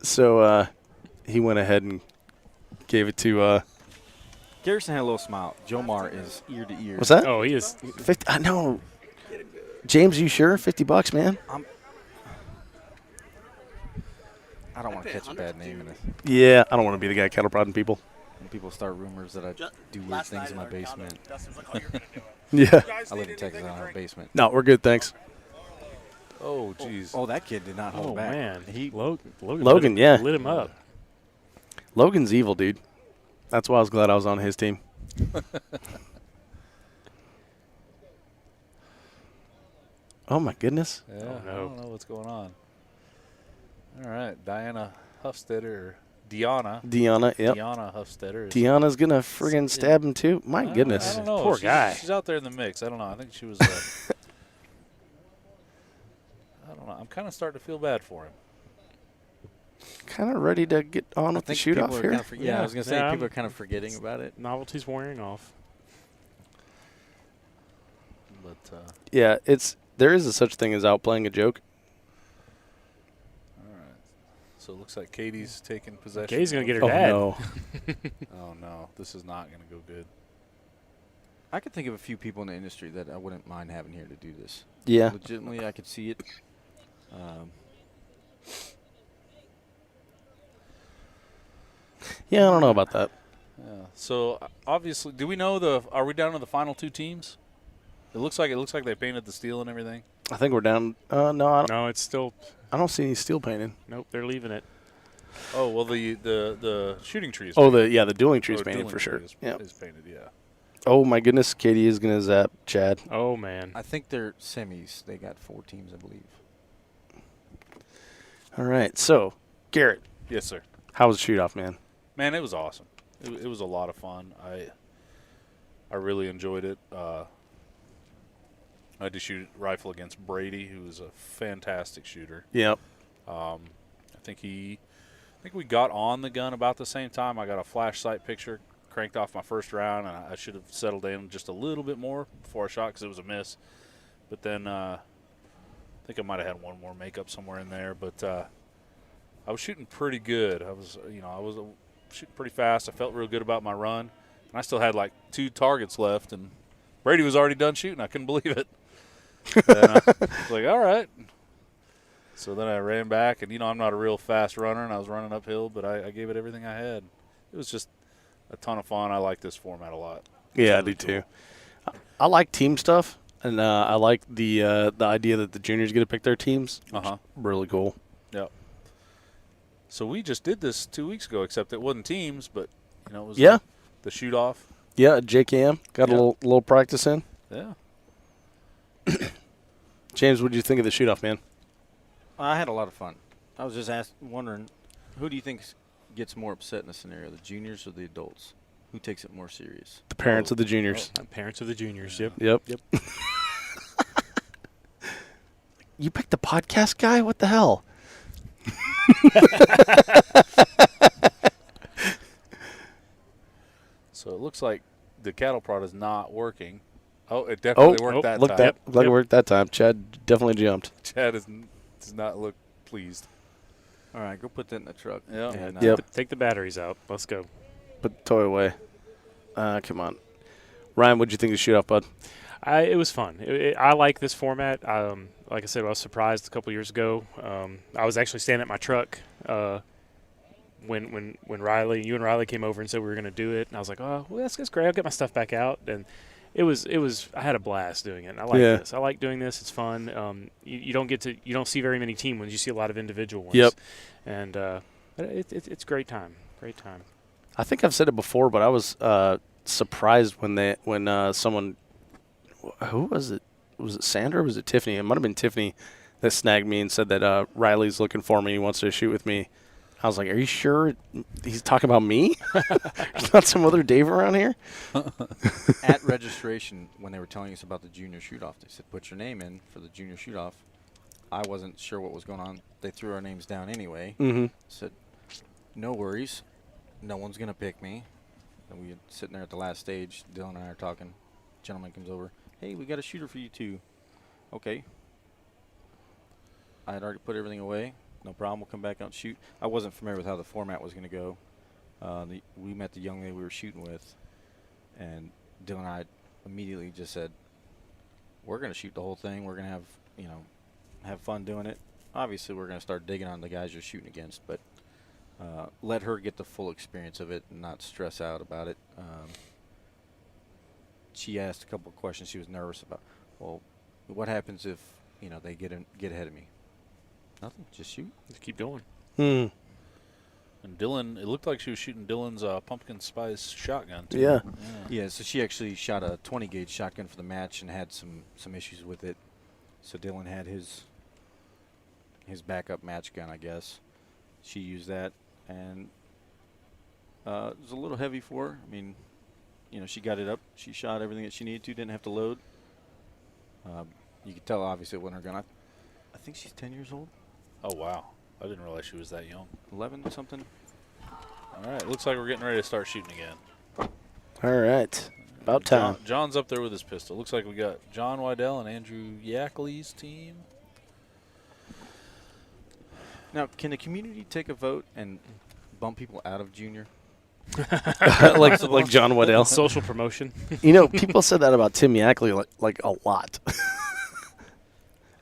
So he went ahead and gave it to Garrison had a little smile. Jomar is ear to ear. what's that? Oh, he is. 50. I know. James, you sure? $50, man. I don't want to catch a bad name in this. Yeah, I don't want to be the guy cattle prodding people. When people start rumors that I do weird things in my basement. Yeah. I live in Texas. I don't have a basement. No, we're good, thanks. Oh, jeez. Oh, that kid did not hold Oh, back. man. He Logan, yeah. Lit him up. Logan's evil, dude. That's why I was glad I was on his team. Oh, my goodness. Yeah, Oh, no. I don't know what's going on. All right, Diana Huffstetter, or Deanna. Deanna, yep. Deanna Huffstetter. Deanna's going to friggin' stab him, too. My goodness. I don't know. Poor she's, guy. She's out there in the mix. I don't know. I think she was. I don't know. I'm kind of starting to feel bad for him. Kind of ready to get on with the shoot-off people are here. kinda yeah, I was going to say, Yeah, people are kind of forgetting about it. Novelty's wearing off. But Yeah, there is a such thing as outplaying a joke. all right. So it looks like Katie's taking possession. Katie's gonna get her Oh, dad. no. Oh no, this is not going to go good. I could think of a few people in the industry that I wouldn't mind having here to do this. Yeah. Legitimately, I could see it. Yeah, I don't know about that. Yeah. So obviously, do we know are we down to the final two teams? It looks like they painted the steel and everything. I think we're down. No, No, it's still. I don't see any steel painting. Nope, they're leaving it. Oh well, the shooting tree is. Oh, painted. the dueling tree is Or painted dueling for sure. tree is, Yeah. is painted. Yeah. Oh my goodness, Katie is gonna zap Chad. Oh man. I think they're semis. They got 4 teams, I believe. All right, so Garrett, Yes, sir. how was the shoot-off, man? Man, it was awesome. It was a lot of fun. I really enjoyed it. I had to shoot rifle against Brady, who is a fantastic shooter. Yep. I think we got on the gun about the same time. I got a flash sight picture, cranked off my first round, and I should have settled in just a little bit more before I shot because it was a miss. But then I think I might have had one more makeup somewhere in there. But I was shooting pretty good. I was shooting pretty fast. I felt real good about my run, and I still had like 2 targets left, and Brady was already done shooting. I couldn't believe it. And I was like, all right. So then I ran back, and, I'm not a real fast runner, and I was running uphill, but I gave it everything I had. It was just a ton of fun. I like this format a lot. Yeah, I Really do cool. too. I like team stuff, and I like the idea that the juniors get to pick their teams. Uh-huh. Really cool. Yep. So we just did this 2 weeks ago, except it wasn't teams, but, it was the shoot-off. Yeah, JKM got a little practice in. Yeah. James, what did you think of the shoot-off, man? I had a lot of fun. I was just wondering, who do you think gets more upset in this scenario, the juniors or the adults? Who takes it more serious? The parents of the juniors. Parents of the juniors. Yep. Yep. You picked the podcast guy? What the hell? So it looks like the cattle prod is not working. Oh, it definitely worked that time. It worked that time. Chad definitely jumped. Chad does not look pleased. All right, go put that in the truck. Yeah. And, Yep. Take the batteries out. Let's go. Put the toy away. Come on. Ryan, what did you think of the shoot-off, bud? It was fun. I like this format. Like I said, I was surprised a couple years ago. I was actually standing at my truck when you and Riley came over and said we were going to do it, and I was like, oh, well, that's great. I'll get my stuff back out, and it was. I had a blast doing it. And I like this. I like doing this. It's fun. You don't see very many team ones. You see a lot of individual ones. Yep. And But it's great time. Great time. I think I've said it before, but I was surprised when someone, who was it? Was it Sandra or was it Tiffany? It might have been Tiffany that snagged me and said that Riley's looking for me. He wants to shoot with me. I was like, are you sure he's talking about me? There's not some other Dave around here? At registration, when they were telling us about the junior shoot-off, they said, put your name in for the junior shoot-off. I wasn't sure what was going on. They threw our names down anyway. Mm-hmm. Said, no worries. No one's going to pick me. And we were sitting there at the last stage. Dylan and I are talking. Gentleman comes over. Hey, we got a shooter for you too. Okay. I had already put everything away. No problem. We'll come back out and shoot. I wasn't familiar with how the format was going to go. We met the young lady we were shooting with, and Dylan and I immediately just said, we're going to shoot the whole thing. We're going to have fun doing it. Obviously, we're going to start digging on the guys you're shooting against, but let her get the full experience of it and not stress out about it. She asked a couple of questions she was nervous about. Well, what happens if they get ahead of me? Nothing. Just shoot. Just keep going. Hmm. And Dylan, it looked like she was shooting Dylan's pumpkin spice shotgun too. Yeah. Yeah. So she actually shot a 20 gauge shotgun for the match and had some issues with it. So Dylan had his backup match gun, I guess. She used that, and it was a little heavy for her. I mean, she got it up. She shot everything that she needed to. Didn't have to load. You could tell, obviously, it wasn't her gun. I think she's 10 years old. Oh, wow. I didn't realize she was that young. 11 or something. All right. Looks like we're getting ready to start shooting again. All right. About time. John's up there with his pistol. Looks like we got John Wydell and Andrew Yackley's team. Now, can the community take a vote and bump people out of junior? like John Waddell. Social promotion. People said that about Tim Yackley like a lot.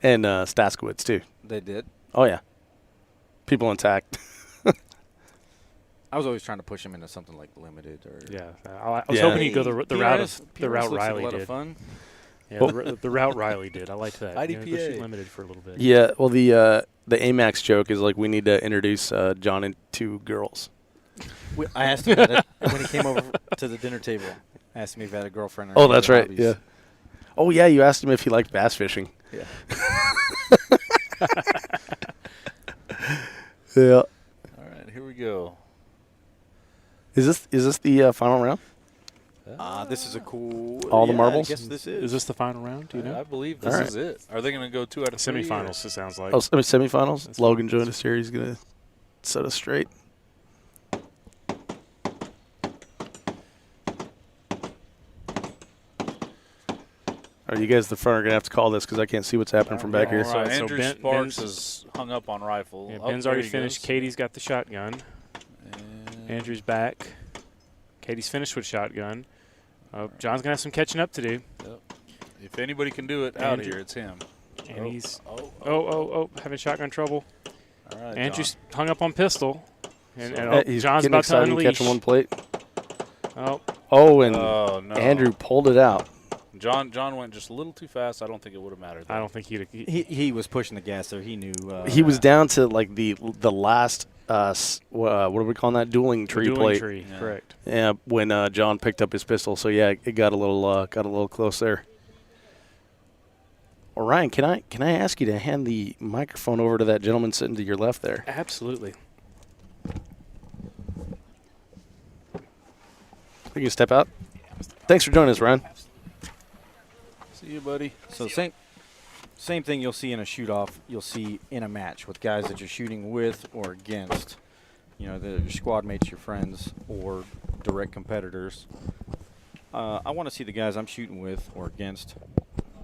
And Staskowitz, too. They did. Oh, yeah. People intact. I was always trying to push him into something like limited or. Yeah, I was hoping he'd go the route Riley did. Did. Fun. Yeah, the route Riley did. I liked that. IDPA. Go shoot limited for a little bit. Yeah, well, the Amax joke is like we need to introduce John and two girls. I asked him that when he came over to the dinner table. Asked me if he had a girlfriend. Or Oh, that's right. hobbies. Yeah. Oh, yeah. You asked him if he liked bass fishing. Yeah. Yeah. All right, here we go. Is this the final round? This is a cool. All the marbles? I guess this is. Is this the final round? Do you know? I believe this is it. Are they going to go 2 out of 3? Semifinals, it sounds like. Oh, semifinals. That's Logan fine. joined us here. He's gonna set us straight. Are you guys the front are gonna have to call this because I can't see what's happening from back here. So All right, so Andrew Ben- Sparks Ben's- is hung up on rifle. Yeah, Oh, Ben's there already he finished. goes. Katie's got the shotgun. And Andrew's back. Katie's finished with shotgun. John's gonna have some catching up to do. if anybody can do it out Andrew- here, it's him. And he's Oh. having shotgun trouble. All right, Andrew's hung up on pistol. And He's John's getting about to excited and unleash. catching one plate. Oh, And Oh, no. Andrew pulled it out. John went just a little too fast. I don't think it would have mattered. I don't think he He was pushing the gas there. He knew. He was down to like the last what are we calling that dueling tree dueling plate? tree, Yeah. correct. Yeah, when John picked up his pistol. So yeah, it got a little close there. Well, Ryan, can I ask you to hand the microphone over to that gentleman sitting to your left there? Absolutely. You can step out. Thanks for joining us, Ryan. See you, buddy. So same thing you'll see in a shoot-off. You'll see in a match with guys that you're shooting with or against. Your squad mates, your friends, or direct competitors. I want to see the guys I'm shooting with or against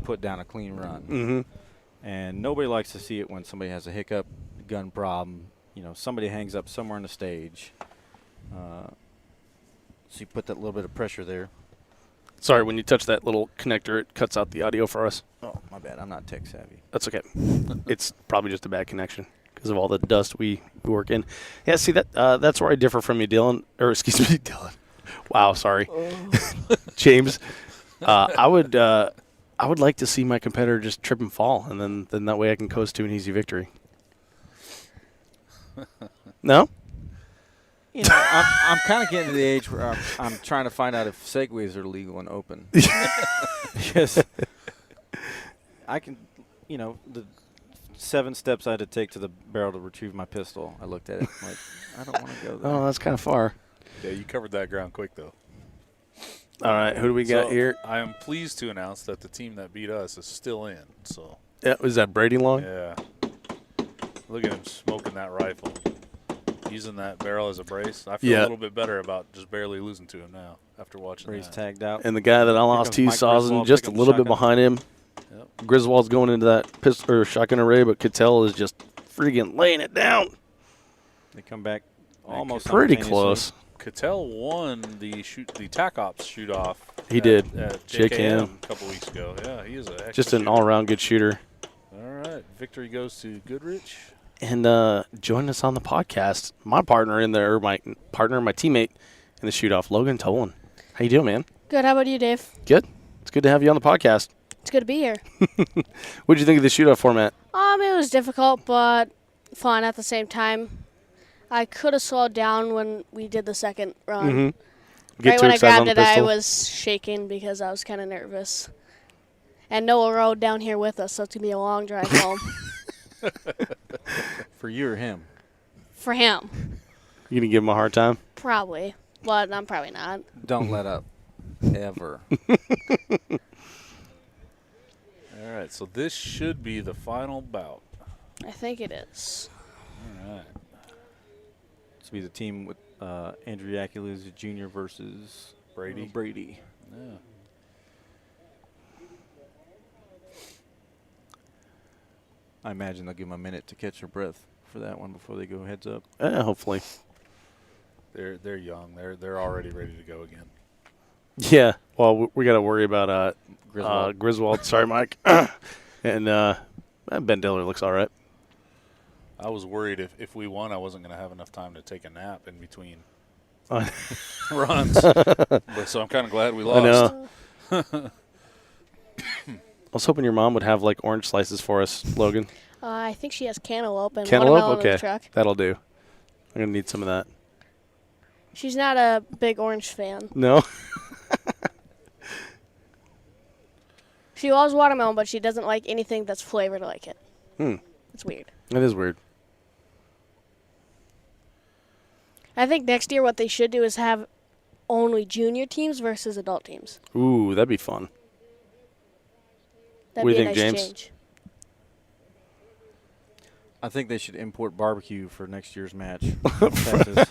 put down a clean run. Mm-hmm. And nobody likes to see it when somebody has a hiccup, gun problem. Somebody hangs up somewhere on the stage. So you put that little bit of pressure there. Sorry, when you touch that little connector, it cuts out the audio for us. Oh, my bad. I'm not tech savvy. That's okay. It's probably just a bad connection because of all the dust we work in. Yeah, see that's where I differ from you, Dylan. Or excuse me, Dylan. Wow, sorry, James. I would like to see my competitor just trip and fall, and then that way I can coast to an easy victory. No? You know, I'm kind of getting to the age where I'm trying to find out if segways are legal and open. Because I can, you know, the 7 steps I had to take to the barrel to retrieve my pistol, I looked at it like, I don't want to go there. Oh, that's kind of far. Yeah, you covered that ground quick, though. All right, who do we got here? I am pleased to announce that the team that beat us is still in. So. Yeah, was that Brady Long? Yeah. Look at him smoking that rifle. Using that barrel as a brace. I feel a little bit better about just barely losing to him now after watching He's that. tagged out. And the guy that I lost to, Sawson, just a little bit behind him. Yep. Griswold's going into that pistol or shotgun array, but Cattell is just freaking laying it down. They come back almost pretty close. Cattell won the TAC Ops shoot-off. He did. At JKM a couple weeks ago. Yeah, he is just an all-around good shooter. All right, victory goes to Goodrich. And join us on the podcast. My partner in there, my teammate in the shoot-off, Logan Tolan. How you doing, man? Good. How about you, Dave? Good. It's good to have you on the podcast. It's good to be here. What did you think of the shoot-off format? It was difficult, but fun at the same time. I could have slowed down when we did the second run. Mm-hmm. Right when I grabbed it, I was shaking because I was kind of nervous. And Noah rode down here with us, so it's going to be a long drive home. For you or him? For him. You going to give him a hard time? Probably, but I'm probably not. Don't let up. Ever. All right, so this should be the final bout. I think it is. All right. This will be the team with Andrew Yakuluz Jr. versus Brady. Yeah. I imagine they'll give them a minute to catch their breath for that one before they go heads up. Hopefully. They're young. They're already ready to go again. Yeah. Well, we got to worry about Griswold. Sorry, Mike. And Ben Diller looks all right. I was worried if we won, I wasn't going to have enough time to take a nap in between runs. So I'm kind of glad we lost. I know. I was hoping your mom would have like orange slices for us, Logan. I think she has cantaloupe and Cantaloupe? watermelon in Okay. the truck. That'll do. I'm going to need some of that. She's not a big orange fan. No? She loves watermelon, but she doesn't like anything that's flavored like it. It's weird. It is weird. I think next year what they should do is have only junior teams versus adult teams. Ooh, that'd be fun. That'd What be do a you nice think, James? change. I think they should import barbecue for next year's match. Texas.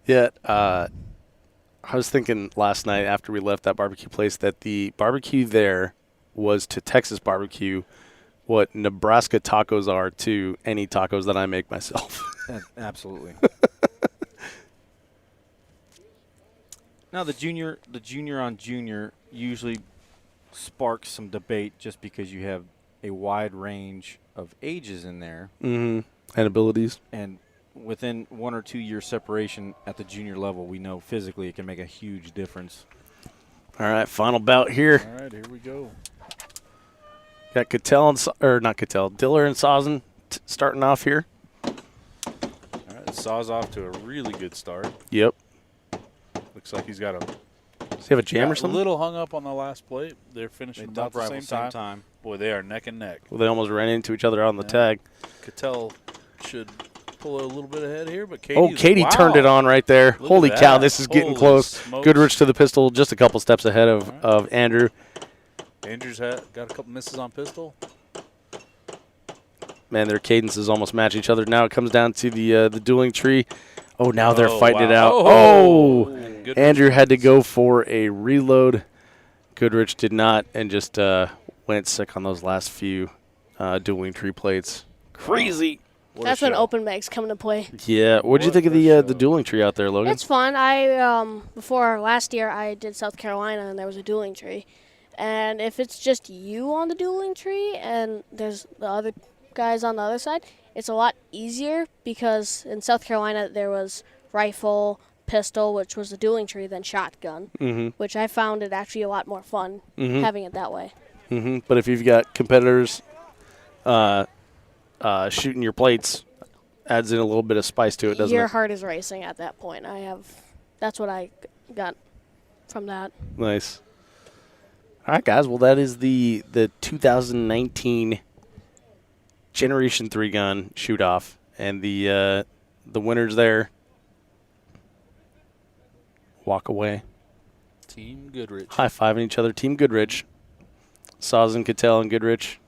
Yeah, I was thinking last night after we left that barbecue place that the barbecue there was to Texas barbecue what Nebraska tacos are to any tacos that I make myself. Absolutely. Now the junior on junior usually sparks some debate just because you have a wide range of ages in there. Mm-hmm. And abilities. And within 1 or 2 year separation at the junior level, we know physically it can make a huge difference. All right, final bout here. All right, here we go. Got Diller and Sawson starting off here. All right, Saw's off to a really good start. Yep. Looks like he's got a. Does he have a jam or something? A little hung up on the last plate. They're finishing They about dump the rifle same time. Boy, they are neck and neck. Well, they almost ran into each other on the tag. Cattell should pull a little bit ahead here, but Katie turned it on right there. Look Holy at cow, that. this is getting Holy close. smokes. Goodrich to the pistol, just a couple steps ahead of Andrew. Andrew's got a couple misses on pistol. Man, their cadences almost match each other. Now it comes down to the dueling tree. Oh, now they're fighting it out. Oh! Andrew had to go for a reload. Goodrich did not and just went sick on those last few dueling tree plates. Crazy. That's when open bags come into play. Yeah. What did you think of the dueling tree out there, Logan? It's fun. I before last year I did South Carolina and there was a dueling tree. And if it's just you on the dueling tree and there's the other guys on the other side, it's a lot easier because in South Carolina there was rifle, pistol, which was the dueling tree, then shotgun, which I found it actually a lot more fun having it that way. But if you've got competitors shooting your plates adds in a little bit of spice to it, doesn't Your it? heart is racing at that point. That's what I got from that. Nice. All right, guys. Well, that is the 2019 Generation 3 gun shoot-off. And the winners there walk away. Team Goodrich. High-fiving each other. Team Goodrich. Sazin, Cattell, and Goodrich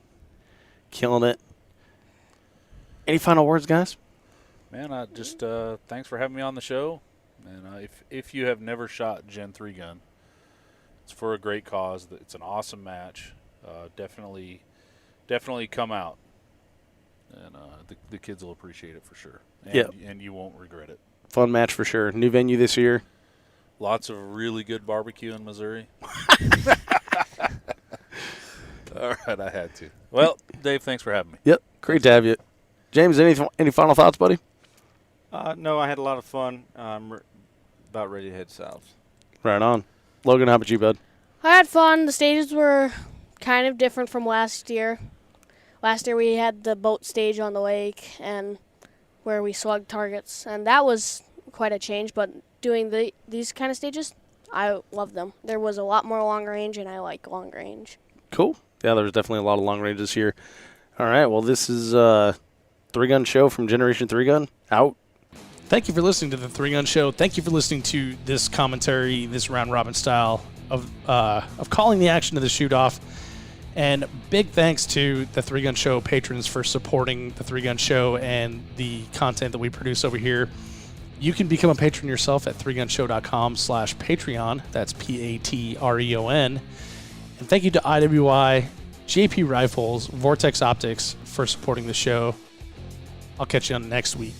killing it. Any final words, guys? Man, thanks for having me on the show. And if you have never shot Gen 3 gun, it's for a great cause. It's an awesome match. Definitely come out. And the kids will appreciate it for sure. And you won't regret it. Fun match for sure. New venue this year. Lots of really good barbecue in Missouri. All right, I had to. Well, Dave, thanks for having me. Yep, great to have you. James, any final thoughts, buddy? No, I had a lot of fun. I'm about ready to head south. Right on. Logan, how about you, bud? I had fun. The stages were kind of different from last year. Last year we had the boat stage on the lake and where we slugged targets, and that was quite a change. But doing these kind of stages, I love them. There was a lot more long range, and I like long range. Cool. Yeah, there's definitely a lot of long range this year. All right, well, this is 3 Gun Show from Generation 3 Gun. Out. Thank you for listening to the 3 Gun Show. Thank you for listening to this commentary, this round robin style of calling the action of the shoot off. And big thanks to the 3 Gun Show patrons for supporting the 3 Gun Show and the content that we produce over here. You can become a patron yourself at 3gunshow.com/Patreon. That's Patreon. And thank you to IWI, JP Rifles, Vortex Optics for supporting the show. I'll catch you on next week.